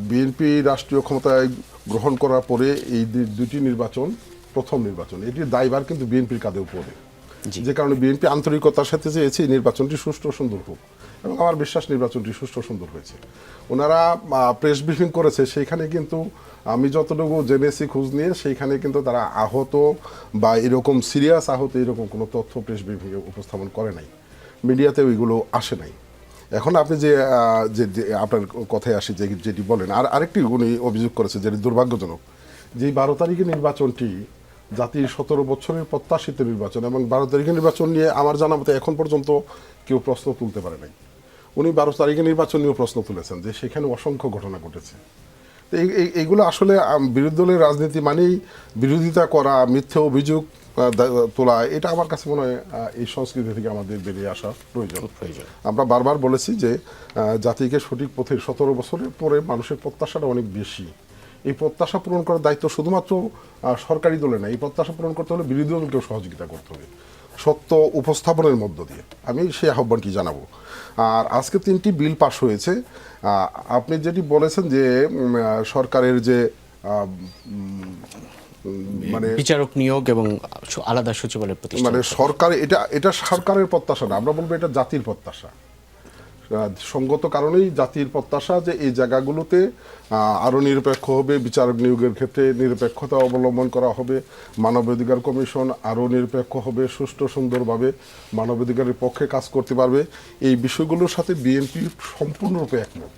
বিএনপি রাষ্ট্রীয় ক্ষমতায় গ্রহণ করার পরে এই দুটি নির্বাচন প্রথম নির্বাচন, এটির দায়ভার কিন্তু বিএনপির কাঁধে উপরে, যে কারণে বিএনপি আন্তরিকতার সাথে চেয়েছে এই নির্বাচনটি সুষ্ঠু সুন্দর হোক, এবং আমার বিশ্বাস নির্বাচনটি সুষ্ঠু সুন্দর হয়েছে। ওনারা প্রেস ব্রিফিং করেছে, সেইখানে কিন্তু আমি যতটুকু জেনেছি খোঁজ নিয়ে, সেইখানে কিন্তু তারা আহত বা এরকম সিরিয়াস আহত এরকম কোনো তথ্য প্রেস ব্রিফিংয়ে উপস্থাপন করে নাই, মিডিয়াতে ওইগুলো আসে নাই। এখন আপনি যে আপনার কথায় আসি যেটি বলেন, আর আরেকটি উনি অভিযোগ করেছে যেটি দুর্ভাগ্যজনক, যে 12 তারিখের নির্বাচনটি জাতির 17 বছরের প্রত্যাশিত নির্বাচন, এবং 12 তারিখের নির্বাচন নিয়ে আমার জানা মতে এখন পর্যন্ত কেউ প্রশ্ন তুলতে পারে নাই। উনি 12 তারিখের নির্বাচন নিয়েও প্রশ্ন তুলেছেন যে সেখানে অসংখ্য ঘটনা ঘটেছে। তো এইগুলো আসলে বিরোধী দলের রাজনীতি মানেই বিরোধিতা করা, মিথ্যে অভিযোগ তোলা, এটা আমার কাছে মনে হয় এই সংস্কৃতি থেকে আমাদের বেরিয়ে আসা প্রয়োজন। আমরা বারবার বলেছি যে জাতিকে সঠিক পথে 17 বছরের পরে মানুষের প্রত্যাশাটা অনেক বেশি। এই প্রত্যাশা পূরণ করার দায়িত্ব শুধুমাত্র সরকারি দলে না, এই প্রত্যাশা পূরণ করতে হলে বিরোধী দলকেও সহযোগিতা করতে হবে সত্য উপস্থাপনের মধ্য দিয়ে। আমি সেই আহ্বানটি জানাবো। আর আজকে 3টি বিল পাশ হয়েছে। আপনি যেটি বলেছেন যে সরকারের যে মানে বিচারক নিয়োগ এবং আলাদা সচিবালয় প্রতিষ্ঠা, মানে সরকার এটা সরকারের প্রত্যাশা না, আমরা বলবো এটা জাতির প্রত্যাশা। সঙ্গত কারণেই জাতির প্রত্যাশা যে এই জায়গাগুলোতে আরও নিরপেক্ষ হবে, বিচারক নিয়োগের ক্ষেত্রে নিরপেক্ষতা অবলম্বন করা হবে, মানবাধিকার কমিশন আরও নিরপেক্ষ হবে, সুষ্ঠু সুন্দরভাবে মানবাধিকারের পক্ষে কাজ করতে পারবে। এই বিষয়গুলোর সাথে বিএনপি সম্পূর্ণরূপে একমত,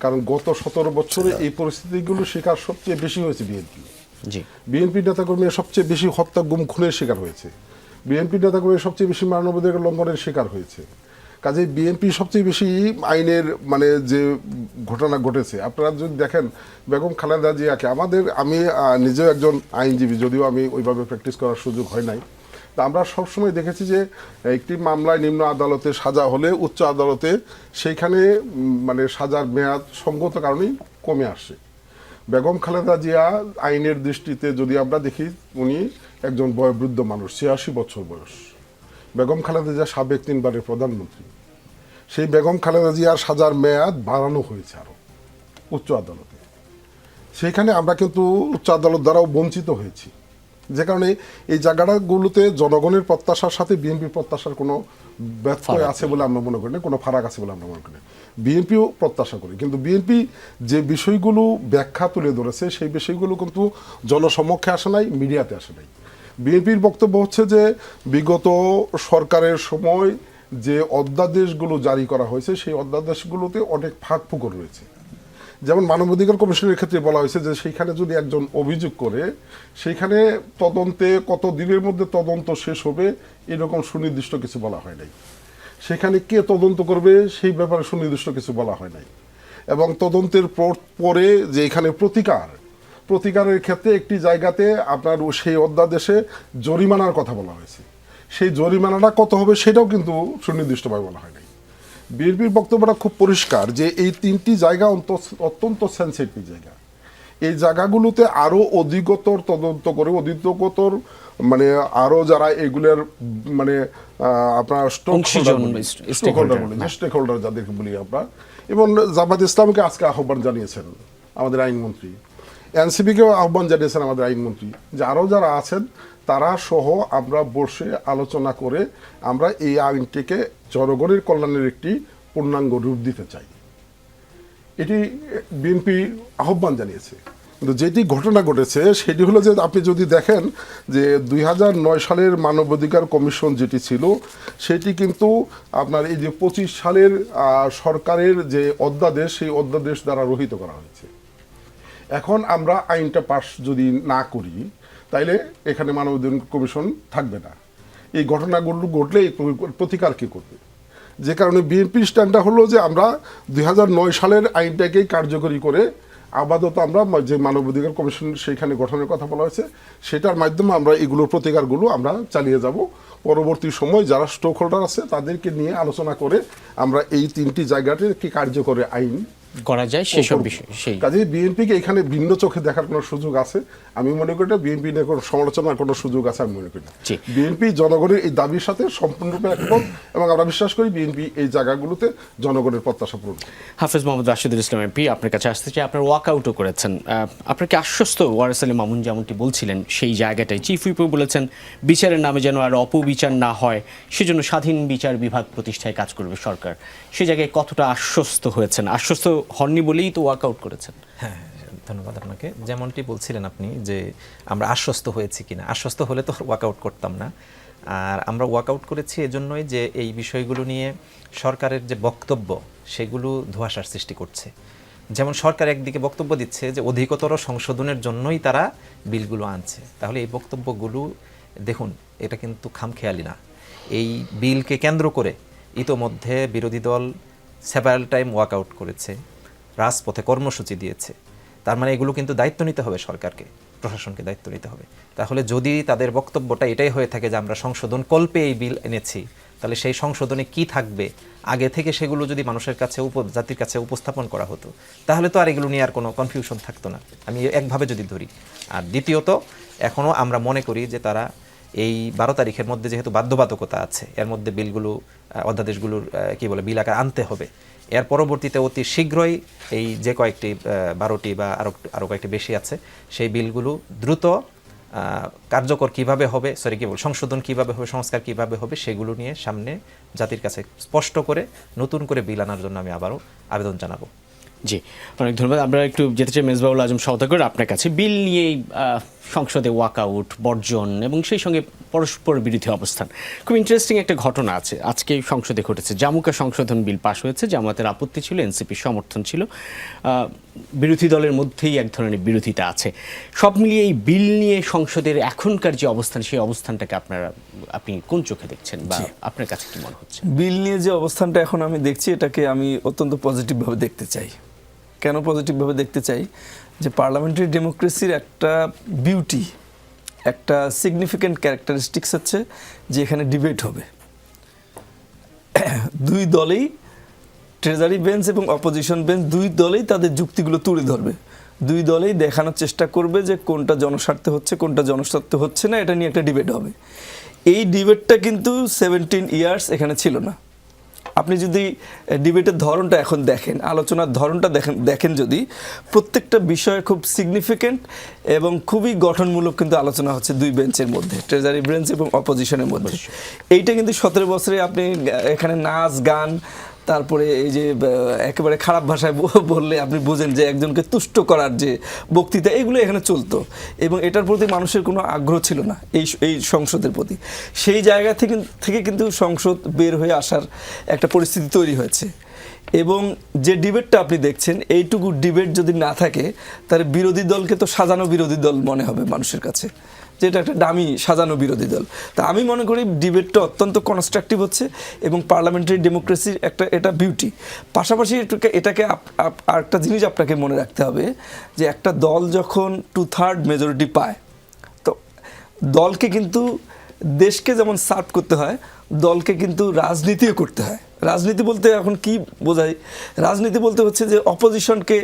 কারণ গত 17 বছরে এই পরিস্থিতিগুলো শিকার সবচেয়ে বেশি হয়েছে বিএনপি। বিএনপি নেতাকর্মীরা সবচেয়ে বেশি হত্যা, গুম, খুনের শিকার হয়েছে। বিএনপি নেতাকর্মীরা সবচেয়ে বেশি মানবাধিকার লঙ্ঘনের শিকার হয়েছে। কাজে বিএনপি সবচেয়ে বেশি আইনের মানে যে ঘটনা ঘটেছে, আপনারা যদি দেখেন বেগম খালেদা জিয়াকে আমি নিজেও একজন আইনজীবী, যদিও আমি ওইভাবে প্র্যাকটিস করার সুযোগ হয় নাই, তা আমরা সবসময় দেখেছি যে একটি মামলায় নিম্ন আদালতে সাজা হলে উচ্চ আদালতে সেইখানে মানে সাজার মেয়াদ সঙ্গত কারণেই কমে আসে। বেগম খালেদা জিয়া আইনের দৃষ্টিতে যদি আমরা দেখি, উনি একজন বয়োবৃদ্ধ মানুষ, 86 বছর বয়স। বেগম খালেদা জিয়া সাবেক 3বারের প্রধানমন্ত্রী। সেই বেগম খালেদা জিয়ার সাজার মেয়াদ বাড়ানো হয়েছে আরো উচ্চ আদালতে। সেইখানে আমরা কিন্তু উচ্চ আদালত দ্বারাও বঞ্চিত হয়েছি, যে কারণে এই জায়গাগুলোতে জনগণের প্রত্যাশার সাথে বিএনপির প্রত্যাশার কোনো ব্যত্যয় আছে বলে আমরা মনে করি না, কোনো ফারাক আছে বলে আমরা মনে করি না। বিএনপিও প্রত্যাশা করি, কিন্তু বিএনপি যে বিষয়গুলো ব্যাখ্যা তুলে ধরেছে সেই বিষয়গুলো কিন্তু জনসমক্ষে আসে নাই, মিডিয়াতে আসে নাই। বিএনপির বক্তব্য হচ্ছে যে বিগত সরকারের সময় যে অধ্যাদেশগুলো জারি করা হয়েছে সেই অধ্যাদেশগুলোতে অনেক ফাঁক ফুকর রয়েছে। যেমন মানবাধিকার কমিশনের ক্ষেত্রে বলা হয়েছে যে সেইখানে যদি একজন অভিযোগ করে, সেইখানে তদন্তে কত দিনের মধ্যে তদন্ত শেষ হবে এরকম সুনির্দিষ্ট কিছু বলা হয় নাই। সেখানে কে তদন্ত করবে সেই ব্যাপারে সুনির্দিষ্ট কিছু বলা হয় নাই। এবং তদন্তের পরে যে এখানে প্রতিকারের ক্ষেত্রে একটি জায়গাতে আপনার সেই অধ্যাদেশে জরিমানার কথা বলা হয়েছে, সেই জরিমানাটা কত হবে সেটাও কিন্তু সুনির্দিষ্টভাবে বলা হয় নাই। বিএনপির বক্তব্যটা খুব পরিষ্কার যে এই 3টি জায়গা অত্যন্ত সেন্সিটিভ জায়গা। এই জায়গাগুলোতে আরও অধিকতর তদন্ত করে, অধিকতর মানে আরও যারা এগুলোর মানে আপনার স্টেক হোল্ডার যাদেরকে বলি আমরা, এবং জামাত ইসলামকে আজকে আহ্বান জানিয়েছেন আমাদের আইনমন্ত্রী, এনসিপিকেও আহ্বান জানিয়েছেন আমাদের আইনমন্ত্রী, যে আরও যারা আছেন তারা সহ আমরা বসে আলোচনা করে আমরা এই আইনটিকে জনগণের কল্যাণের একটি পূর্ণাঙ্গ রূপ দিতে চাই। এটি বিএনপি আহ্বান জানিয়েছে। কিন্তু যেটি ঘটনা ঘটেছে সেটি হলো যে আপনি যদি দেখেন যে 2009 সালের মানবাধিকার কমিশন যেটি ছিল সেটি কিন্তু আপনার এই যে 25 সালের সরকারের যে অধ্যাদেশ সেই অধ্যাদেশ দ্বারা রহিত করা হয়েছে। এখন আমরা আইনটা পাস যদি না করি তাইলে এখানে মানবাধিকার কমিশন থাকবে না। এই ঘটনাগুলো ঘটলে এই প্রতিকার কী করবে? যে কারণে বিএনপির স্ট্যান্ডটা হলো যে আমরা 2009 সালের আইনটাকেই কার্যকরী করে আপাতত আমরা যে মানবাধিকার কমিশন সেইখানে গঠনের কথা বলা হয়েছে সেটার মাধ্যমে আমরা এগুলোর প্রতিকারগুলো আমরা চালিয়ে যাব। পরবর্তী সময় যারা স্টেক হোল্ডার আছে তাদেরকে নিয়ে আলোচনা করে আমরা এই 3টি জায়গাতে কি কার্যকরী আইন করা যায় সেসব বিষয় সেই কাজেই বিএনপিকে এখানে ভিন্ন চোখে দেখার কোনো সুযোগ আছে আমি মনে করি না। বিএনপি নিয়ে কোনো সমালোচনার কোনো সুযোগ আছে আমি মনে করি না। বিএনপি জনগণের এই দাবির সাথে সম্পূর্ণরূপে একমত এবং আমরা বিশ্বাস করি বিএনপি এই জায়গাগুলোতে জনগণের প্রত্যাশা পূরণ করবে। হাফেজ মোহাম্মদ রাশিদুল ইসলাম এমপি, আপনার কাছে আসতে চাই। আপনার ওয়াকআউটও করেছেন, আপনাকে আশ্বস্ত ওয়ারেস আলী মামুন যেমনটি বলছিলেন সেই জায়গাটায় চিফ হুইপও বলেছেন বিচারের নামে যেন আর অপবিচার না হয় সেজন্য স্বাধীন বিচার বিভাগ প্রতিষ্ঠায় কাজ করবে সরকার। সেই জায়গায় কতটা আশ্বস্ত হয়েছেন? আশ্বস্ত হননি বলেই তো ওয়াকআউট করেছেন। হ্যাঁ, ধন্যবাদ আপনাকে। যেমনটি বলছিলেন আপনি যে আমরা আশ্বস্ত হয়েছি কিনা, আশ্বস্ত হলে তো ওয়াকআউট করতাম না। আর আমরা ওয়াকআউট করেছি এজন্যই যে এই বিষয়গুলো নিয়ে সরকারের যে বক্তব্য সেগুলো ধোঁয়াশার সৃষ্টি করছে। যেমন সরকার একদিকে বক্তব্য দিচ্ছে যে অধিকতর সংশোধনের জন্যই তারা বিলগুলো আনছে, তাহলে এই বক্তব্যগুলো দেখুন এটা কিন্তু খামখেয়ালি না। এই বিলকে কেন্দ্র করে ইতোমধ্যে বিরোধী দল সেভারাল টাইম ওয়াকআউট করেছে, রাজপথে কর্মসূচি দিয়েছে। তার মানে এগুলো কিন্তু দায়িত্ব নিতে হবে সরকারকে, প্রশাসনকে দায়িত্ব নিতে হবে। তাহলে যদি তাদের বক্তব্যটা এটাই হয়ে থাকে যে আমরা সংশোধন কল্পে এই বিল এনেছি, তাহলে সেই সংশোধনে কি থাকবে আগে থেকে সেগুলো যদি মানুষের কাছে জাতির কাছে উপস্থাপন করা হতো তাহলে তো আর এগুলো নিয়ে আর কোনো কনফিউশন থাকতো না। আমি একভাবে যদি ধরি। আর দ্বিতীয়ত এখনও আমরা মনে করি যে তারা এই 12 তারিখের মধ্যে যেহেতু বাধ্যবাধকতা আছে এর মধ্যে বিলগুলো অধ্যাদেশগুলোর বিল আকার আনতে হবে। এর পরবর্তীতে অতি শীঘ্রই এই যে কয়েকটি 12টি বা আরও কয়েকটি বেশি আছে সেই বিলগুলো দ্রুত কার্যকর কিভাবে হবে, সংশোধন কিভাবে হবে, সংস্কার কিভাবে হবে সেগুলো নিয়ে সামনে জাতির কাছে স্পষ্ট করে নতুন করে বিল আনার জন্য আমি আবারও আবেদন জানাবো। জি, অনেক ধন্যবাদ। আমরা একটু যেতে চাই মেজবাউল আজম সওদাগর আপনার কাছে। বিল নিয়ে সংসদে ওয়াকআউট, বর্জন এবং সেই সঙ্গে পরস্পর বিরোধী অবস্থান, খুব ইন্টারেস্টিং একটা ঘটনা আছে আজকে সংসদে ঘটেছে। জামুকা সংশোধন বিল পাশ হয়েছে, জামাতের আপত্তি ছিল, এনসিপির সমর্থন ছিল, বিরোধী দলের মধ্যেই এক ধরনের বিরোধিতা আছে। সব মিলিয়ে এই বিল নিয়ে সংসদের এখনকার যে অবস্থান সেই অবস্থানটাকে আপনি কোন চোখে দেখছেন বা আপনার কাছে কি মনে হচ্ছে? বিল নিয়ে যে অবস্থানটা এখন আমি দেখছি এটাকে আমি অত্যন্ত পজিটিভভাবে দেখতে চাই। কেন পজিটিভভাবে দেখতে চাই? যে পার্লামেন্টারি ডেমোক্রেসির একটা বিউটি, একটা সিগনিফিক্যান্ট ক্যারেক্টারিস্টিক্স হচ্ছে যে এখানে ডিবেট হবে। দুই দলেই, ট্রেজারি বেঞ্চ এবং অপোজিশন বেঞ্চ, দুই দলেই তাদের যুক্তিগুলো তুলে ধরবে। দুই দলেই দেখানোর চেষ্টা করবে যে কোনটা জনস্বার্থে হচ্ছে, কোনটা জনস্বার্থে হচ্ছে না, এটা নিয়ে একটা ডিবেট হবে। এই ডিবেটটা কিন্তু 17 ইয়ার্স এখানে ছিল না। আপনি যদি ডিবেটের ধরনটা এখন দেখেন, আলোচনার ধরনটা দেখেন যদি, প্রত্যেকটা বিষয় খুব সিগনিফিক্যান্ট এবং খুবই গঠনমূলক কিন্তু আলোচনা হচ্ছে দুই বেঞ্চের মধ্যে, ট্রেজারি বেঞ্চ এবং অপোজিশনের মধ্যে। এইটা কিন্তু 17 বছরে আপনি এখানে নাচ গান, তারপরে এই যে একেবারে খারাপ ভাষায় বললে আপনি বোঝেন যে একজনকে তুষ্ট করার যে বক্তৃতা, এগুলো এখানে চলতো এবং এটার প্রতি মানুষের কোনো আগ্রহ ছিল না এই সংসদের প্রতি। সেই জায়গা থেকে কিন্তু সংসদ বের হয়ে আসার একটা পরিস্থিতি তৈরি হয়েছে। এবং যে ডিবেটটা আপনি দেখছেন, এইটুকু ডিবেট যদি না থাকে তাহলে বিরোধী দলকে তো সাজানো বিরোধী দল মনে হবে মানুষের কাছে, যেটা একটা ডামি সাজানো বিরোধী দল। তা আমি মনে করি ডিবেটটা অত্যন্ত কনস্ট্রাকটিভ হচ্ছে এবং পার্লামেন্টারি ডেমোক্রেসির এটা বিউটি। পাশাপাশি এটাকে আরেকটা জিনিস আপনাকে মনে রাখতে হবে যে একটা দল যখন 2/3 মেজরিটি পায়, তো দলকে কিন্তু দেশকে যেমন সার্ভ করতে হয়, দলকে কিন্তু রাজনীতিও করতে হয়। রাজনীতি বলতে এখন কি বোঝায়? রাজনীতি বলতে হচ্ছে যে অপোজিশনকে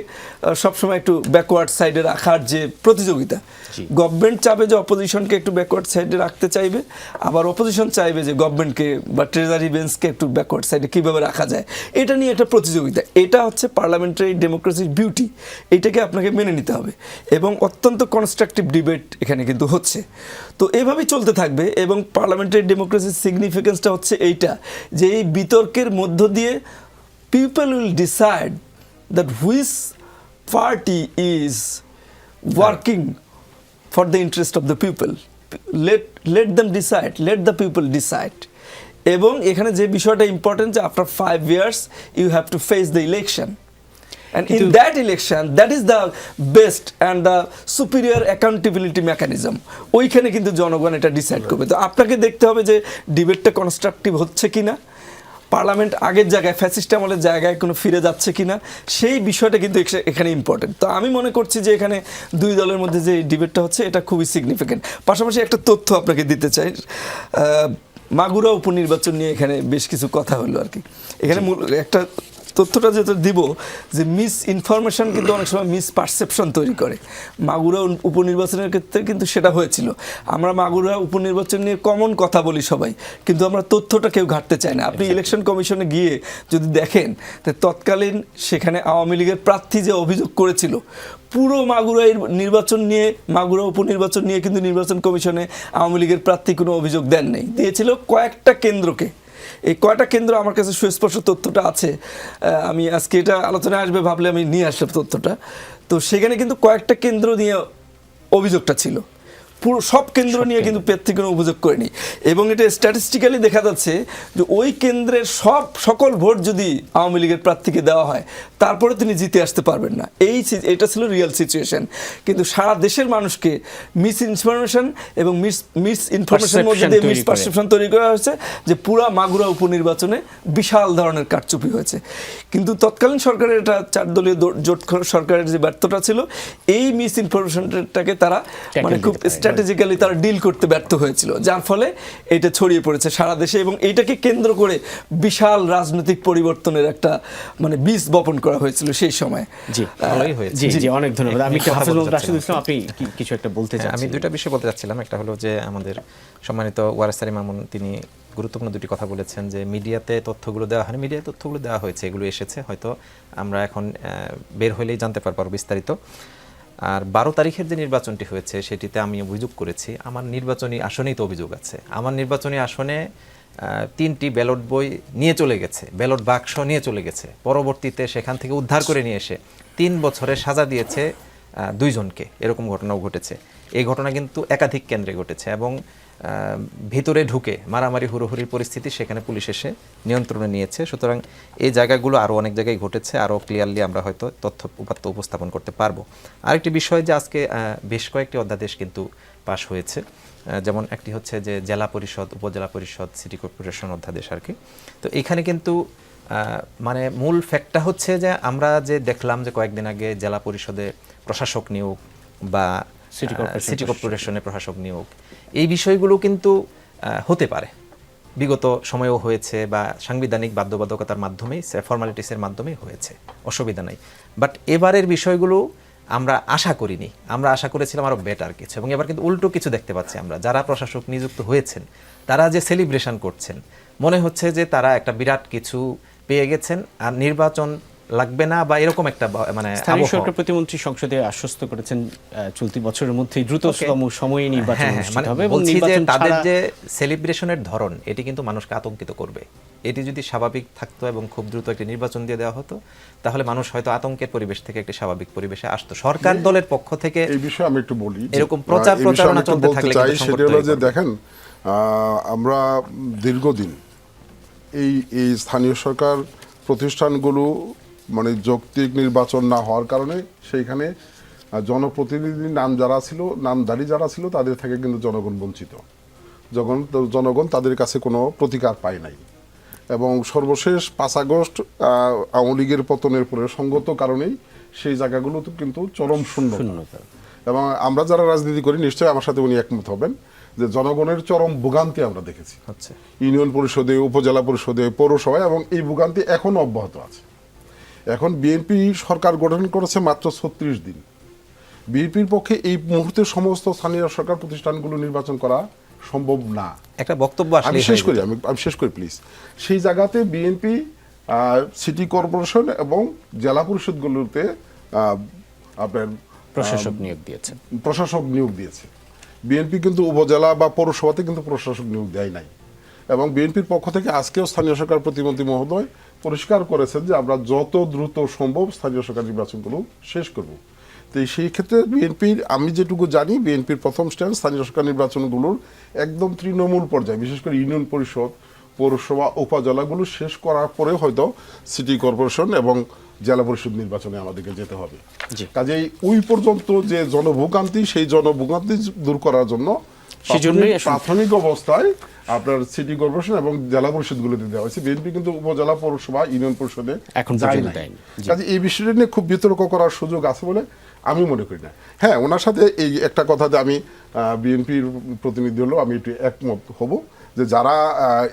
সবসময় একটু ব্যাকওয়ার্ড সাইডে রাখার যে প্রতিযোগিতা। গভর্নমেন্ট চাবে যে অপোজিশনকে একটু ব্যাকওয়ার্ড সাইডে রাখতে চাইবে, আবার অপোজিশন চাইবে যে গভর্নমেন্টকে বা ট্রেজারি বেঞ্চকে একটু ব্যাকওয়ার্ড সাইডে কীভাবে রাখা যায়, এটা নিয়ে একটা প্রতিযোগিতা। এটা হচ্ছে পার্লামেন্টারি ডেমোক্রেসির বিউটি। এইটাকে আপনাকে মেনে নিতে হবে এবং অত্যন্ত কনস্ট্রাকটিভ ডিবেট এখানে কিন্তু হচ্ছে। তো এভাবেই চলতে থাকবে এবং পার্লামেন্টারি ডেমোক্রেসির সিগনিফিকেন্সটা হচ্ছে এইটা যে এই বিতর্কের মধ্য দিয়ে people will decide that which party is working for the interest of the people, let them decide, let the people decide. এবং এখানে যে বিষয়টা ইম্পর্টেন্ট যে after 5 years you have to face the election, and in that election that is the best and the superior accountability mechanism। ওইখানে কিন্তু জনগণ এটা decide করবে। তো আপনাকে দেখতে হবে যে ডিবেটটা কনস্ট্রাকটিভ হচ্ছে কিনা, পার্লামেন্ট আগের জায়গায় ফ্যাসিস্ট আমলের জায়গায় কোনো ফিরে যাচ্ছে কিনা, সেই বিষয়টা কিন্তু এখানে ইম্পর্টেন্ট। তো আমি মনে করছি যে এখানে দুই দলের মধ্যে যে ডিবেটটা হচ্ছে এটা খুবই সিগনিফিকেন্ট। পাশাপাশি একটা তথ্য আপনাকে দিতে চাই, মাগুরা উপনির্বাচন নিয়ে এখানে বেশ কিছু কথা হলো আর কি। এখানে মূল একটা তথ্যটা যেটা দিব যে মিস ইনফরমেশন কিন্তু অনেক সময় মিস পারসেপশন তৈরি করে। মাগুরা উপনির্বাচনের ক্ষেত্রে কিন্তু সেটা হয়েছিল। আমরা মাগুরা উপনির্বাচন নিয়ে কমন কথা বলি সবাই, কিন্তু আমরা তথ্যটা কেউ ঘাটতে চাই না। আপনি ইলেকশন কমিশনে গিয়ে যদি দেখেন তো তৎকালীন সেখানে আওয়ামী লীগের প্রার্থী যে অভিযোগ করেছিল পুরো মাগুরার নির্বাচন নিয়ে, মাগুরা উপনির্বাচন নিয়ে কিন্তু নির্বাচন কমিশনে আওয়ামী লীগের প্রার্থী কোনো অভিযোগ দেন নাই, দিয়েছিল কয়েকটা কেন্দ্রকে। এই কয়টা কেন্দ্র আমার কাছে সুস্পষ্ট তথ্যটা আছে, আমি আজকে এটা আলোচনায় আসবে ভাবলে আমি নিয়ে আসলাম তথ্যটা। তো সেখানে কিন্তু কয়েকটা কেন্দ্র নিয়ে অভিযোগটা ছিল, পুরো সব কেন্দ্র নিয়ে কিন্তু প্রার্থী কোনো অভিযোগ করেনি। এবং এটা স্ট্যাটিস্টিক্যালি দেখা যাচ্ছে যে ওই কেন্দ্রের সকল ভোট যদি আওয়ামী লীগের প্রার্থীকে দেওয়া হয় তারপরে তিনি জিতে আসতে পারবেন না। এটা ছিল রিয়েল সিচুয়েশন। কিন্তু সারা দেশের মানুষকে মিস ইনফরমেশন এবং মিস ইনফরমেশনের মধ্যে দিয়ে মিস পারসেপশন তৈরি করা হয়েছে যে পুরা মাগুরা উপনির্বাচনে বিশাল ধরনের কারচুপি হয়েছে। কিন্তু তৎকালীন সরকারের এটা 4 দলীয় জোট সরকারের যে ব্যর্থতা ছিল, এই মিস ইনফরমেশনটাকে তারা মানে খুব স্ট্র্যাটেজিক্যালি তারা ডিল করতে ব্যর্থ হয়েছিল, যার ফলে এটা ছড়িয়ে পড়েছে সারা দেশে। এবং এইটাকে কেন্দ্র করে বিশাল রাজনৈতিক পরিবর্তনের একটা মানে বীজ বপন করা হয়েছিল সেই সময়। জি, ভালোই হয়েছে। জি, অনেক ধন্যবাদ। আমি হাফেজ মোহাম্মদ রাশিদ ইসলাম, আপনি কিছু একটা বলতে চাচ্ছেন? আমি দুইটা বিষয় বলতে চাচ্ছিলাম। একটা হলো যে আমাদের সম্মানিত ওয়ারেস আলী মামুন তিনি গুরুত্বপূর্ণ দুটি কথা বলেছেন যে মিডিয়াতে তথ্যগুলো দেওয়া হয়নি, মিডিয়াতে তথ্যগুলো দেওয়া হয়েছে, এগুলো এসেছে, হয়তো আমরা এখন বের হইলেই জানতে পারবো বিস্তারিত। আর 12 তারিখের যে নির্বাচনটি হয়েছে সেটিতে আমি অভিযোগ করেছি, আমার নির্বাচনী আসনেই তো অভিযোগ আছে। আমার নির্বাচনী আসনে 3টি ব্যালট বই নিয়ে চলে গেছে, ব্যালট বাক্স নিয়ে চলে গেছে, পরবর্তীতে সেখান থেকে উদ্ধার করে নিয়ে এসে 3 বছরের সাজা দিয়েছে 2 জনকে। এরকম ঘটনাও ঘটেছে। এই ঘটনা কিন্তু একাধিক কেন্দ্রে ঘটেছে এবং ভিতরে ঢুকে মারামারি হুড়োহুড়ির পরিস্থিতি সেখানে পুলিশ এসে নিয়ন্ত্রণে নিয়েছে। সুতরাং এই জায়গাগুলো আরও অনেক জায়গায় ঘটেছে, আরও ক্লিয়ারলি আমরা হয়তো তথ্য উপাত্ত উপস্থাপন করতে পারবো। আরেকটি বিষয় যে আজকে বেশ কয়েকটি অধ্যাদেশ কিন্তু পাশ হয়েছে, যেমন একটি হচ্ছে যে জেলা পরিষদ, উপজেলা পরিষদ, সিটি কর্পোরেশন অধ্যাদেশ আর কি। তো এখানে কিন্তু মানে মূল ফ্যাক্টটা হচ্ছে যে আমরা যে দেখলাম যে কয়েকদিন আগে জেলা পরিষদে প্রশাসক নিয়োগ বা সিটি কর্পোরেশনে প্রশাসক নিয়োগ, এই বিষয়গুলো কিন্তু হতে পারে, বিগত সময়েও হয়েছে বা সাংবিধানিক বাধ্যবাধকতার মাধ্যমেই, ফর্মালিটিসের মাধ্যমেই হয়েছে, অসুবিধা নাই। বাট এবারের বিষয়গুলো আমরা আশা করিনি, আমরা আশা করেছিলাম আরও বেটার কিছু। এবং এবার কিন্তু উল্টো কিছু দেখতে পাচ্ছি আমরা, যারা প্রশাসক নিযুক্ত হয়েছেন তারা যে সেলিব্রেশন করছেন, মনে হচ্ছে যে তারা একটা বিরাট কিছু পেয়ে গেছেন আর নির্বাচন লাগবে না বা এরকম একটা মানে স্থানীয় সরকার প্রতিমন্ত্রী সংসদে আশ্বস্ত করেছেন চলতি বছরের মধ্যে দ্রুততম সময়ে নির্বাচন অনুষ্ঠিত হবে। এবং নির্বাচন তাদের যে সেলিব্রেশনের ধরন এটি কিন্তু মানুষকে আতঙ্কিত করবে। এটি যদি স্বাভাবিক থাকতো এবং খুব দ্রুত একটি নির্বাচন দিয়ে দেওয়া হতো তাহলে মানুষ হয়তো আতঙ্কের পরিবেশ থেকে একটি স্বাভাবিক পরিবেশে আসতো। সরকার দলের পক্ষ থেকে এই বিষয়ে আমি একটু বলি, এরকম প্রচারণা চলতে থাকলে সেটা হলো যে দেখেন আমরা দীর্ঘদিন এই স্থানীয় সরকার প্রতিষ্ঠানগুলো মানে যৌক্তিক নির্বাচন না হওয়ার কারণে সেইখানে জনপ্রতিনিধি নামদারি যারা ছিল তাদের থেকে কিন্তু জনগণ বঞ্চিত, জনগণ তাদের কাছে কোনো প্রতিকার পায় নাই। এবং সর্বশেষ 5 আগস্ট আওয়ামী লীগের পতনের পরে সঙ্গত কারণেই সেই জায়গাগুলো তো কিন্তু চরম শূন্যতা। এবং আমরা যারা রাজনীতি করি নিশ্চয়ই আমার সাথে উনি একমত হবেন যে জনগণের চরম ভোগান্তি আমরা দেখেছি ইউনিয়ন পরিষদে, উপজেলা পরিষদে, পৌরসভায়, এবং এই ভোগান্তি এখনো অব্যাহত আছে। এখন বিএনপি সরকার গঠন করেছে মাত্র 36 দিন। বিএনপির পক্ষে এই মুহূর্তে সমস্ত স্থানীয় সরকার প্রতিষ্ঠানগুলো নির্বাচন করা সম্ভব না। একটা বক্তব্য আমি শেষ করি প্লিজ। সেই জায়গাতে বিএনপি সিটি কর্পোরেশন এবং জেলা পরিষদগুলোতে আপনার প্রশাসক নিয়োগ দিয়েছে। বিএনপি কিন্তু উপজেলা বা পৌরসভাতে কিন্তু প্রশাসক নিয়োগ দেয় নাই। এবং বিএনপির পক্ষ থেকে আজকেও স্থানীয় সরকার প্রতিমন্ত্রী মহোদয় পরিষ্কার করেছেন যে আমরা যত দ্রুত সম্ভব স্থানীয় সরকার নির্বাচনগুলো শেষ করব। তো তো সেই ক্ষেত্রে বিএনপির আমি যেটুকু জানি বিএনপির প্রথম স্ট্যান্ড স্থানীয় সরকার নির্বাচনগুলোর একদম তৃণমূল পর্যায়ে, বিশেষ করে ইউনিয়ন পরিষদ, পৌরসভা, উপজেলাগুলো শেষ করার পরে হয়তো সিটি কর্পোরেশন এবং জেলা পরিষদ নির্বাচনে আমাদেরকে যেতে হবে। কাজেই ওই পর্যন্ত যে জনভোগান্তি, সেই জনভোগান্তি দূর করার জন্য সেজন্যই প্রাথমিক অবস্থায় আপনার সিটি কর্পোরেশন এবং জেলা পরিষদগুলোতে দেওয়া হয়েছে। বিএনপি কিন্তু উপজেলা, পৌরসভা, ইউনিয়ন পরিষদে এখন যায় পর্যন্ত নাই। দেয়নি। কাজে এই বিষয়টা নিয়ে খুব বিতর্ক করার সুযোগ আছে বলে আমি মনে করি না। হ্যাঁ, ওনার সাথে এই একটা কথাতে আমি বিএনপির প্রতিনিধি হলেও আমি একটু একমত হব যে যারা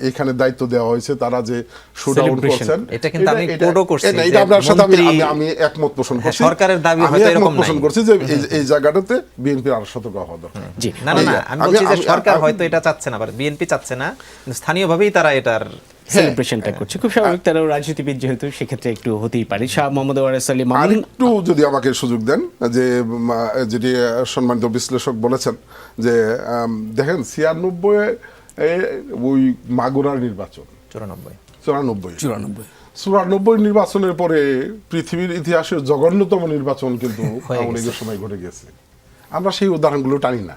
এখানে দায়িত্ব দেওয়া হয়েছে তারা যে শোডাউন Celebration, করছেন, এটা কিন্তু আমি কোডও করছি এটা যে আপনার সাথে মন্ত্রী- আমি একমত পোষণ করছি। সরকারের দাবি আমি হয়তো একমত এরকম পোষণ নাই। করছি যে এই জায়গাটাতে বিএনপির আরো সতর্ক হওয়া দরকার। জি না না না, আমি বলছি যে সরকার হয়তো এটা চাচ্ছে না, বিএনপি চাচ্ছে না, কিন্তু স্থানীয়ভাবেই তারা এটার সেলিব্রেশনটা করছে, খুব স্বাভাবিক, তারাও রাজনীতিবিদ যেহেতু সেক্ষেত্রে একটু হতেই পারে। শাহ মোহাম্মদ ওয়ারেস আলী মামুন, আরেকটু যদি আমাকে সুযোগ দেন, যে যেটি সম্মানিত বিশ্লেষক বলেছেন যে দেখেন 96 ওই মাগুরার নির্বাচন, 94 নির্বাচনের পরে পৃথিবীর ইতিহাসের জঘন্যতম নির্বাচন কিন্তু আওয়ামী লীগের সময় ঘটে গেছে। আমরা সেই উদাহরণগুলো টানি না,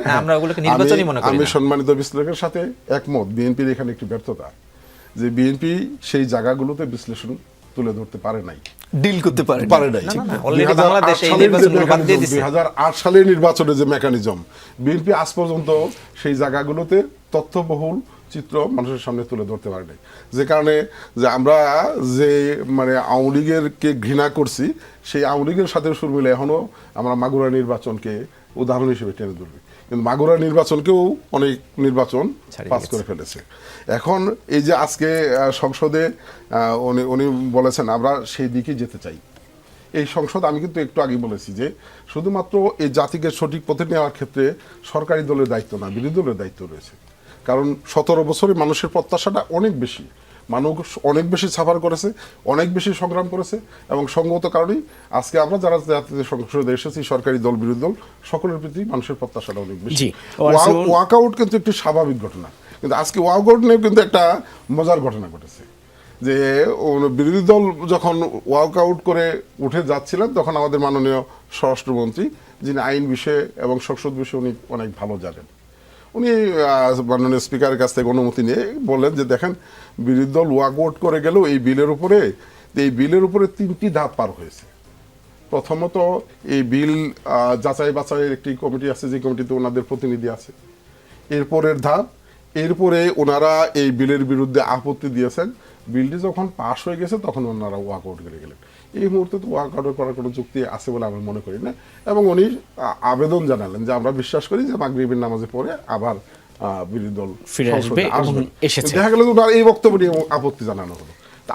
হ্যাঁ, আমরা ওগুলোকে নির্বাচনই মনে করি আমি না। সম্মানিত বিশ্লেষকের সাথে একমত। বিএনপির এখানে একটি ব্যর্থতা যে বিএনপি সেই জায়গাগুলোতে বিশ্লেষণ তুলে ধরতে পারে নাই, ডিল করতে পারে নাই। না, না, already বাংলাদেশ এই নির্বাচনগুলো বাদ দিয়ে দিছে। 2008 সালের নির্বাচনের যে মেকানিজম, বিএনপি আজ পর্যন্ত সেই জায়গাগুলোতে তথ্যবহুল চিত্র মানুষের সামনে তুলে ধরতে পারে নাই। যে কারণে যে আমরা যে মানে আওয়ামী লীগের কে ঘৃণা করছি, সেই আওয়ামী লীগের সাথে সুর মিলে এখনো আমরা মাগুরা নির্বাচনকে উদাহরণ হিসেবে টেনে ধরবি, কিন্তু মাগুরা নির্বাচনকেও অনেক নির্বাচন ছাড়িয়ে পাস করে ফেলেছে। এখন এই যে আজকে সংসদে উনি বলেছেন আমরা সেই দিকে যেতে চাই, এই সংসদ আমি কিন্তু একটু আগে বলেছি যে শুধুমাত্র এই জাতিকে সঠিক পথে নেওয়ার ক্ষেত্রে সরকারি দলের দায়িত্ব না, বিরোধী দলের দায়িত্ব রয়েছে। কারণ 17 বছরে মানুষের প্রত্যাশাটা অনেক বেশি, মানুষ অনেক বেশি সাফার করেছে, অনেক বেশি সংগ্রাম করেছে, এবং সঙ্গত কারণেই আজকে আমরা যারা জাতীয় সংসদে এসেছি, সরকারি দল, বিরোধী দল, সকলের প্রতি মানুষের প্রত্যাশাটা অনেক বেশি। জি। ওয়াকআউট কিন্তু একটি স্বাভাবিক ঘটনা, কিন্তু আজকে ওয়াকআউট নিয়ে কিন্তু একটা মজার ঘটনা ঘটেছে যে বিরোধী দল যখন ওয়াকআউট করে উঠে যাচ্ছিলেন, তখন আমাদের মাননীয় স্বরাষ্ট্রমন্ত্রী, যিনি আইন বিষয়ে এবং সংসদ বিষয়ে উনি অনেক ভালো জানেন, উনি মাননীয় স্পিকারের কাছ থেকে অনুমতি নিয়ে বললেন যে দেখেন, বিরোধী দল ওয়াকআউট করে গেলেও এই বিলের উপরে 3টি ধাপ পার হয়েছে। প্রথমত এই বিল যাচাই বাছাইয়ের একটি কমিটি আছে, যে কমিটিতে ওনাদের প্রতিনিধি আছে। এরপরে ওনারা এই বিলের বিরুদ্ধে আপত্তি দিয়েছেন। বিলটি যখন পাশ হয়ে গেছে তখন ওনারা ওয়াকআউট করে গেলেন। এই মুহূর্তে তো ওয়াকআউট করার কোনো যুক্তি আছে বলে আমি মনে করি না, এবং উনি আবেদন জানালেন যে আমরা বিশ্বাস করি যে মাগরিবের নামাজে পড়ে আবার বিরোধী দল ফিরে আসবে এবং এসেছে। দেখা গেল ওনার এই বক্তব্য নিয়ে আপত্তি জানানো হলো।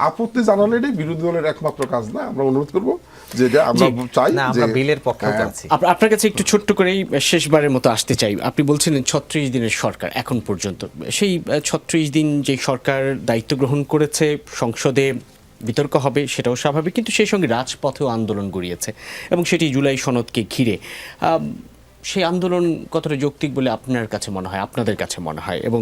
আপত্তি জানালে এটাই বিরোধী দলের একমাত্র কাজ না। আমরা অনুরোধ করবো যেটা আমরা চাই না, যে আমরা বিলের পক্ষে আছি। আপনার কাছে একটু ছোট্ট করেই শেষবারের মতো আসতে চাই। আপনি বলছিলেন 36 দিনের সরকার এখন পর্যন্ত, সেই 36 দিন যে সরকার দায়িত্ব গ্রহণ করেছে, সংসদে বিতর্ক হবে সেটাও স্বাভাবিক, কিন্তু সেই সঙ্গে রাজপথেও আন্দোলন গড়িয়েছে এবং সেটি জুলাই সনদকে ঘিরে। সেই আন্দোলন কতটা যৌক্তিক বলে আপনার কাছে মনে হয়, আপনাদের কাছে মনে হয়? এবং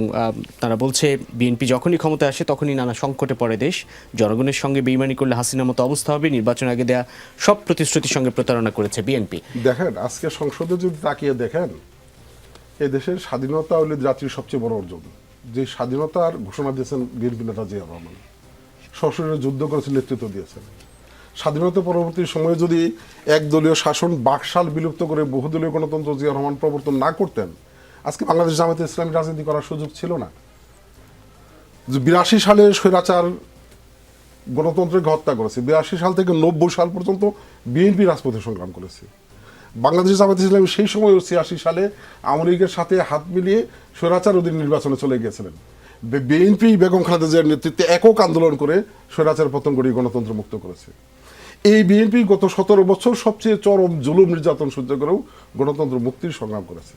তারা বলছে বিএনপি যখনই ক্ষমতায় আসে তখনই নানা সংকটে পড়ে দেশ, জনগণের সঙ্গে বেইমানি করলে হাসিনার মতো অবস্থা হবে, নির্বাচন আগে দেয়া সব প্রতিশ্রুতির সঙ্গে প্রতারণা করেছে বিএনপি। দেখেন, আজকে সংসদে যদি তাকিয়ে দেখেন, এ দেশের স্বাধীনতা হলে জাতির সবচেয়ে বড় অর্জন। যে স্বাধীনতার ঘোষণা দিয়েছেন বিএনপি নেতা জিয়া রহমান, সশরীরে যুদ্ধ করেছেন, নেতৃত্ব দিয়েছেন। স্বাধীনতা পরবর্তী সময়ে যদি একদলীয় শাসন বাকশাল বিলুপ্ত করে বহুদলীয় গণতন্ত্র জিয়া রহমান প্রবর্তন না করতেন, আজকে বাংলাদেশ জামায়াতে ইসলামী রাজনীতি করার সুযোগ ছিল না। 82 সালে স্বৈরাচার গণতন্ত্রকে হত্যা করেছে, 82 সাল থেকে 90 সাল পর্যন্ত বিএনপি রাজপথে সংগ্রাম করেছে। বাংলাদেশ জামায়াতে ইসলামী সেই সময় 86 সালে আওয়ামী লীগের সাথে হাত মিলিয়ে স্বৈরাচার অধীন নির্বাচনে চলে গিয়েছিলেন। বিএনপি বেগম খালেদা জিয়ার নেতৃত্বে একক আন্দোলন করে স্বৈরাচার পতন ঘটিয়ে গণতন্ত্র মুক্ত করেছে। এই বিএনপি গত 17 বছর সবচেয়ে চরম জুলুম নির্যাতন সহ্য করেও গণতন্ত্র মুক্তির সংগ্রাম করেছে।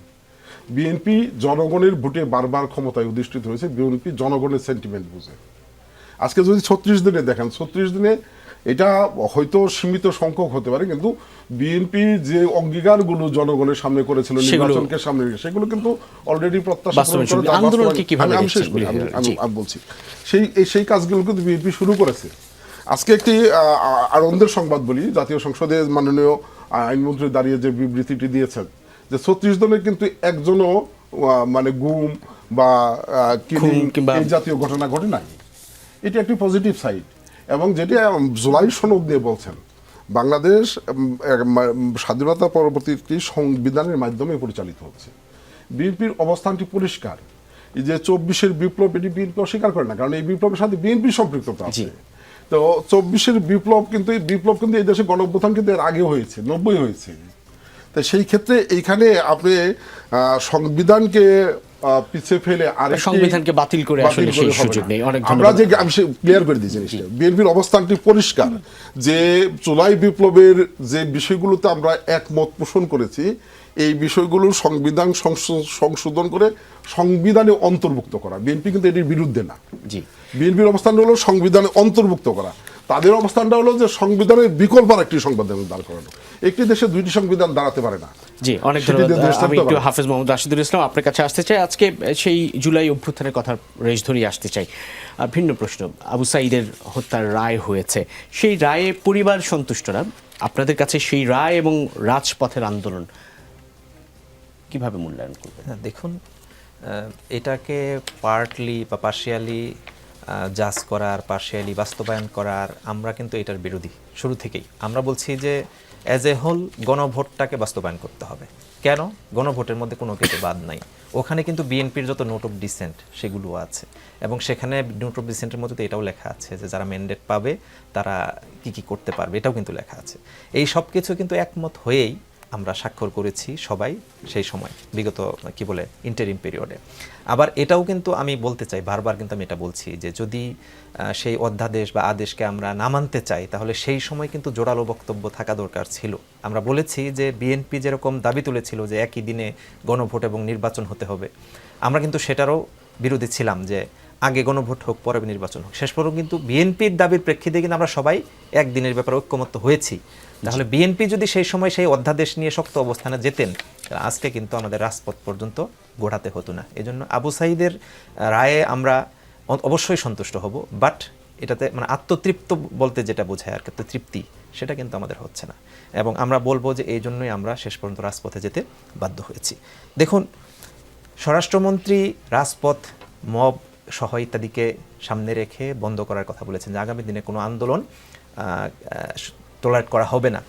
বিএনপি জনগণের ভোটে বারবার ক্ষমতায় অধিষ্ঠিত হয়েছে। বিএনপি জনগণের সেন্টিমেন্ট বুঝে। আজকে যদি 36 দিনে দেখেন, 36 দিনে এটা হয়তো সীমিত সংখ্যক হতে পারে, কিন্তু বিএনপি যে অঙ্গীকারগুলো জনগণের সামনে করেছিল নির্বাচনকে সামনে রেখে, সেগুলো কিন্তু অলরেডি প্রত্যাশা আন্দোলনকে কিভাবে আমি বলছি সেই কাজগুলো কিন্তু বিএনপি শুরু করেছে। আজকে একটি আনন্দের সংবাদ বলি, জাতীয় সংসদে মাননীয় আইনমন্ত্রী দাঁড়িয়ে যে বিবৃতিটি দিয়েছেন যে 36 দলের কিন্তু একজনও মানে গুম বা কিলিং কিংবা- এই জাতীয় ঘটনা ঘটে নাই। এটি একটি পজিটিভ সাইড। এবং যেটি জুলাই সনদ দিয়ে বলছেন বাংলাদেশ স্বাধীনতা পরবর্তী সংবিধানের মাধ্যমে পরিচালিত হচ্ছে। বিএনপির অবস্থানটি পরিষ্কার। এই যে 24-এর বিপ্লব, এটি বিএনপি অস্বীকার করে না, কারণ এই বিপ্লবের সাথে বিএনপি সম্পৃক্ততা আছে। তো 24-এর বিপ্লব কিন্তু এই দেশে গণঅভ্যুত্থান কিন্তু এর আগে হয়েছে, 90 হয়েছে। তো সেই ক্ষেত্রে এইখানে আপনি সংবিধানকে পিছিয়ে ফেলে সংবিধানকে বাতিল করে আসলে সেই সুযোগ নেই। অনেক আমরা ধন্যবাদ। যে আমি ক্লিয়ার করে দিই জিনিসটা, বিএনপির অবস্থানটি পরিষ্কার যে জুলাই বিপ্লবের যে বিষয়গুলোতে আমরা একমত পোষণ করেছি, এই বিষয়গুলো সংবিধান সংশোধন করে সংবিধানে অন্তর্ভুক্ত করা। বিএনপি কিন্তু এটির বিরুদ্ধে না। জি, বিএনপির অবস্থান হলো সংবিধানে অন্তর্ভুক্ত করা। তাদের অবস্থানটা হলো যে সংবিধানের বিকল্প আর একটি সংবিধান দাঁড় করানো। একটি দেশে দুইটি সংবিধান দাঁড়াতে পারে না। জি, অনেক সেটি দিয়ে ধন্যবাদ। দেশ চলতে আমি একটু পারে। হাফেজ মোহাম্মদ রাশিদুল ইসলাম আপনার কাছে আসতে চাই। আজকে সেই জুলাই অভ্যুত্থানের কথা রেশ ধরিয়ে আসতে চাই। ভিন্ন প্রশ্ন, আবু সাঈদের হত্যার রায় হয়েছে, সেই রায়ে পরিবার সন্তুষ্ট না। আপনাদের কাছে সেই রায় এবং রাজপথের আন্দোলন কিভাবে মূল্যায়ন করবেন? হ্যাঁ, দেখুন, এটাকে পার্টলি বা পার্শিয়ালি জাজ করার, পার্শিয়ালি বাস্তবায়ন করার, আমরা কিন্তু এটার বিরোধী শুরু থেকেই। আমরা বলছি যে অ্যাজ এ হোল গণভোটটাকে বাস্তবায়ন করতে হবে। কেন? গণভোটের মধ্যে কোনো কিছু বাদ নাই। ওখানে কিন্তু বিএনপির যত নোট অফ ডিসেন্ট সেগুলো আছে, এবং সেখানে নোট অফ ডিসেন্টের মধ্যে তো এটাও লেখা আছে যে যারা ম্যান্ডেট পাবে তারা কি কি করতে পারবে, এটাও কিন্তু লেখা আছে। এই সব কিছু কিন্তু একমত হয়েই আমরা স্বাক্ষর করেছি সবাই সেই সময়, বিগত ইন্টারিম পিরিয়ডে। আবার এটাও কিন্তু আমি বলতে চাই, বারবার কিন্তু আমি এটা বলছি যে যদি সেই অধ্যাদেশ বা আদেশকে আমরা না মানতে চাই, তাহলে সেই সময় কিন্তু জোরালো বক্তব্য থাকা দরকার ছিল। আমরা বলেছি যে বিএনপি যেরকম দাবি তুলেছিল যে একই দিনে গণভোট এবং নির্বাচন হতে হবে, আমরা কিন্তু সেটারও বিরোধী ছিলাম যে আগে গণভোট হোক পরে নির্বাচন হোক। শেষ পর্যন্ত কিন্তু বিএনপির দাবির প্রেক্ষিতে কিন্তু আমরা সবাই একদিনের ব্যাপারে ঐক্যমত্য হয়েছি। তাহলে বিএনপি যদি সেই সময় সেই অধ্যাদেশ নিয়ে শক্ত অবস্থানে যেতেন, আজকে কিন্তু আমাদের রাজপথ পর্যন্ত গোড়াতে হতো না। এজন্য আবু সাঈদের রায়ে আমরা অবশ্যই সন্তুষ্ট হব, বাট এটাতে মানে আত্মতৃপ্ত বলতে যেটা বোঝায় আর কি, তৃপ্তি, সেটা কিন্তু আমাদের হচ্ছে না। এবং আমরা বলবো যে এই জন্যই আমরা শেষ পর্যন্ত রাজপথে যেতে বাধ্য হয়েছি। দেখুন, স্বরাষ্ট্রমন্ত্রী রাজপথ, মব সহ ইত্যাদিকে সামনে রেখে বন্ধ করার কথা বলেছেন, যে আগামী দিনে কোনো আন্দোলন টলারেট করা হবে না।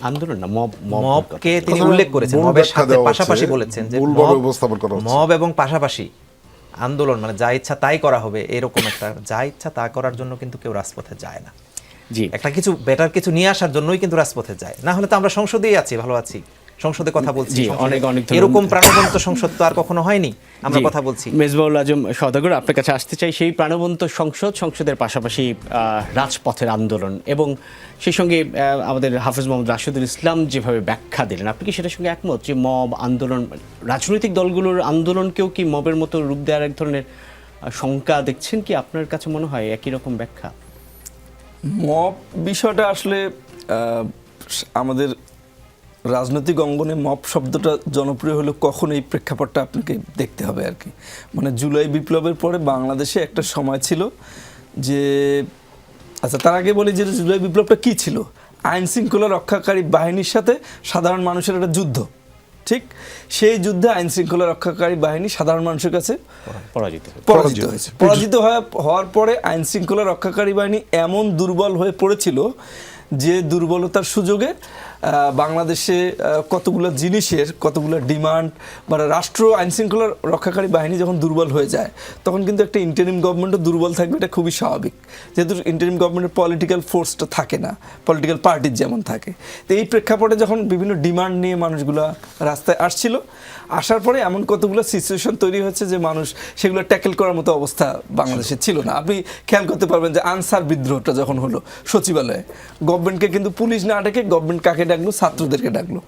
আন্দোলন না, মবকে তিনি উল্লেখ করেছেন, মবের সাথে পাশাপাশি বলেছেন যে মব এবং পাশাপাশি আন্দোলন, মানে যা ইচ্ছা তাই করা হবে, এরকম একটা যা ইচ্ছা তা করার জন্য কিন্তু কেউ রাজপথে যায় না। জি, একটা কিছু বেটার কিছু নিয়ে আসার জন্যই কিন্তু রাজপথে যায়, না হলে তো আমরা সংসদেই আছি, ভালো আছি, সংসদে কথা বলছি। জি, অনেক অনেক ধন্যবাদ। এরকম প্রাণবন্ত সংসদ তো আর কখনো হয়নি, আমরা জি, কথা বলছি। মেজবাউল আজম সওদাগর, আপনার কাছে আসতে চাই। সেই প্রাণবন্ত সংসদের পাশাপাশি রাজপথের আন্দোলন, এবং সেই সঙ্গে আমাদের হাফেজ মোহাম্মদ রাশিদুল ইসলাম যেভাবে ব্যাখ্যা দিলেন, আপনি কি সেটার সঙ্গে একমত যে মব আন্দোলন, রাজনৈতিক দলগুলোর আন্দোলনকেও কি মবের মতো রূপ দেওয়ার এক ধরনের শঙ্কা দেখছেন কি? আপনার কাছে মনে হয় একই রকম ব্যাখ্যা? মব বিষয়টা আসলে আমাদের রাজনৈতিক অঙ্গনে মব শব্দটা জনপ্রিয় হলো কখন, এই প্রেক্ষাপটটা আপনাকে দেখতে হবে আর কি। মানে জুলাই বিপ্লবের পরে বাংলাদেশে একটা সময় ছিল যে, আচ্ছা তার আগে বলি যে জুলাই বিপ্লবটা কি ছিল? আইন শৃঙ্খলা রক্ষাকারী বাহিনীর সাথে সাধারণ মানুষের একটা যুদ্ধ, ঠিক? সেই যুদ্ধে আইন শৃঙ্খলা রক্ষাকারী বাহিনী সাধারণ মানুষের কাছে পরাজিত হয়েছে। পরাজিত হওয়ার পরে আইন শৃঙ্খলা রক্ষাকারী বাহিনী এমন দুর্বল হয়ে পড়েছিল যে দুর্বলতার সুযোগে বাংলাদেশে কতগুলো জিনিসের কতগুলো ডিমান্ড, বা রাষ্ট্র আইন শৃঙ্খলা রক্ষাকারী বাহিনী যখন দুর্বল হয়ে যায়, তখন কিন্তু একটা ইন্টারিম গভর্নমেন্টও দুর্বল থাকবে, এটা খুবই স্বাভাবিক, যেহেতু ইন্টারিম গভর্নমেন্টের পলিটিক্যাল ফোর্সটা থাকে না, পলিটিক্যাল পার্টির যেমন থাকে। তো এই প্রেক্ষাপটে যখন বিভিন্ন ডিমান্ড নিয়ে মানুষগুলো রাস্তায় আসছিল, আসার পরে এমন কতগুলো সিচুয়েশন তৈরি হয়েছে যে মানুষ সেগুলো ট্যাকেল করার মতো অবস্থা বাংলাদেশে ছিল না। আপনি খেয়াল করতে পারবেন যে আনসার বিদ্রোহটা যখন হলো সচিবালয়ে, গভর্নমেন্টকে কিন্তু পুলিশ না ডেকে গভর্নমেন্ট কাকে ডাকলো? ছাত্রদেরকে ডাকলো।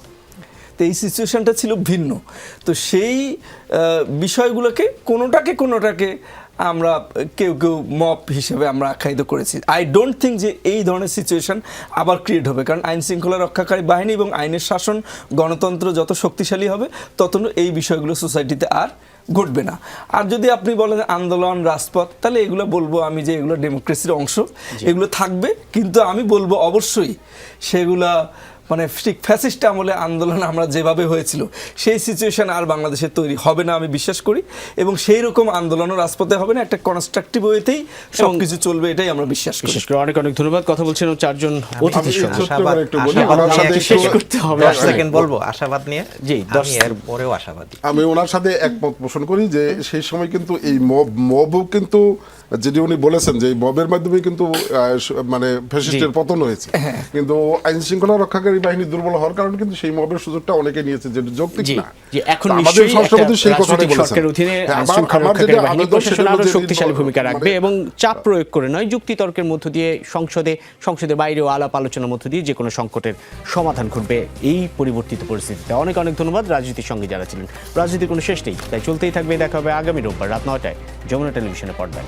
তো এই সিচুয়েশনটা ছিল ভিন্ন। তো সেই বিষয়গুলোকে কোনোটাকে আমরা কেউ মব হিসেবে আমরা আখ্যায়িত করেছি। আই ডোন্ট থিঙ্ক যে এই ধরনের সিচুয়েশন আবার ক্রিয়েট হবে, কারণ আইন শৃঙ্খলা রক্ষাকারী বাহিনী এবং আইনের শাসন, গণতন্ত্র যত শক্তিশালী হবে, তত এই বিষয়গুলো সোসাইটিতে আর ঘটবে না। আর যদি আপনি বলেন আন্দোলন রাজপথ, তাহলে এগুলো বলবো আমি যে এগুলো ডেমোক্রেসির অংশ, এগুলো থাকবে, কিন্তু আমি বলবো অবশ্যই সেগুলা মানে ঠিক ফ্যাসিস্ট আমলে আন্দোলন আমরা যেভাবে হয়েছিল সেই সিচুয়েশন আর বাংলাদেশে তৈরি হবে না আমি বিশ্বাস করি, এবং সেই রকম আন্দোলনও রাজপথে হবে না, একটা কনস্ট্রাকটিভ ওয়েতেই সবকিছু চলবে, এটাই আমরা বিশ্বাস করি। বিশেষ করে অনেক অনেক ধন্যবাদ। কথা বলছেন চারজন অতিথির সঙ্গে। ছোট্ট করে একটু বলি, আশাবাদ ওনার সাথে নিয়ে একটু- শেষ করতে হবে 10 আসলে। সেকেন্ড বলবো আশাবাদ নিয়ে। জি, 10 আমি এর পরেও আশাবাদী। আমি ওনার সাথে একমত পোষণ করি যে সেই সময় কিন্তু এই মবও কিন্তু, যেটি উনি বলেছেন যে এই মবের মাধ্যমে কিন্তু মানে ফ্যাসিস্টের পতন হয়েছে, কিন্তু আইন শৃঙ্খলা রক্ষাকারী বাহিনী দুর্বল হওয়ার কারণে কিন্তু সেই মবের সুযোগটা অনেকে নিয়েছে, যেটা যৌক্তিক জি, না। জি, এখন তো আমাদের নিশ্চয়ই স্বরাষ্ট্রমন্ত্রী একটা সেই কথাটাই রাজনৈতিক বলেছেন। সরকারের অধীনে হ্যাঁ, আইন শৃঙ্খলা আমার রক্ষাকারী যেটা বাহিনী আবেদন প্রশাসন সেটা আরো হলো যে শক্তিশালী ভূমিকা রাখবে মানে- এবং চাপ প্রয়োগ করে নয়, যুক্তিতর্কের মধ্য দিয়ে সংসদের বাইরেও আলাপ আলোচনার মধ্য দিয়ে যে কোনো সংকটের সমাধান ঘটবে এই পরিবর্তিত পরিস্থিতিতে। অনেক অনেক ধন্যবাদ রাজনীতির সঙ্গে যারা ছিলেন। রাজনীতির কোনো শেষ নেই, তাই চলতেই থাকবে। দেখা হবে আগামী রোববার রাত 9টায় যমুনা টেলিভিশনের পর্দায়।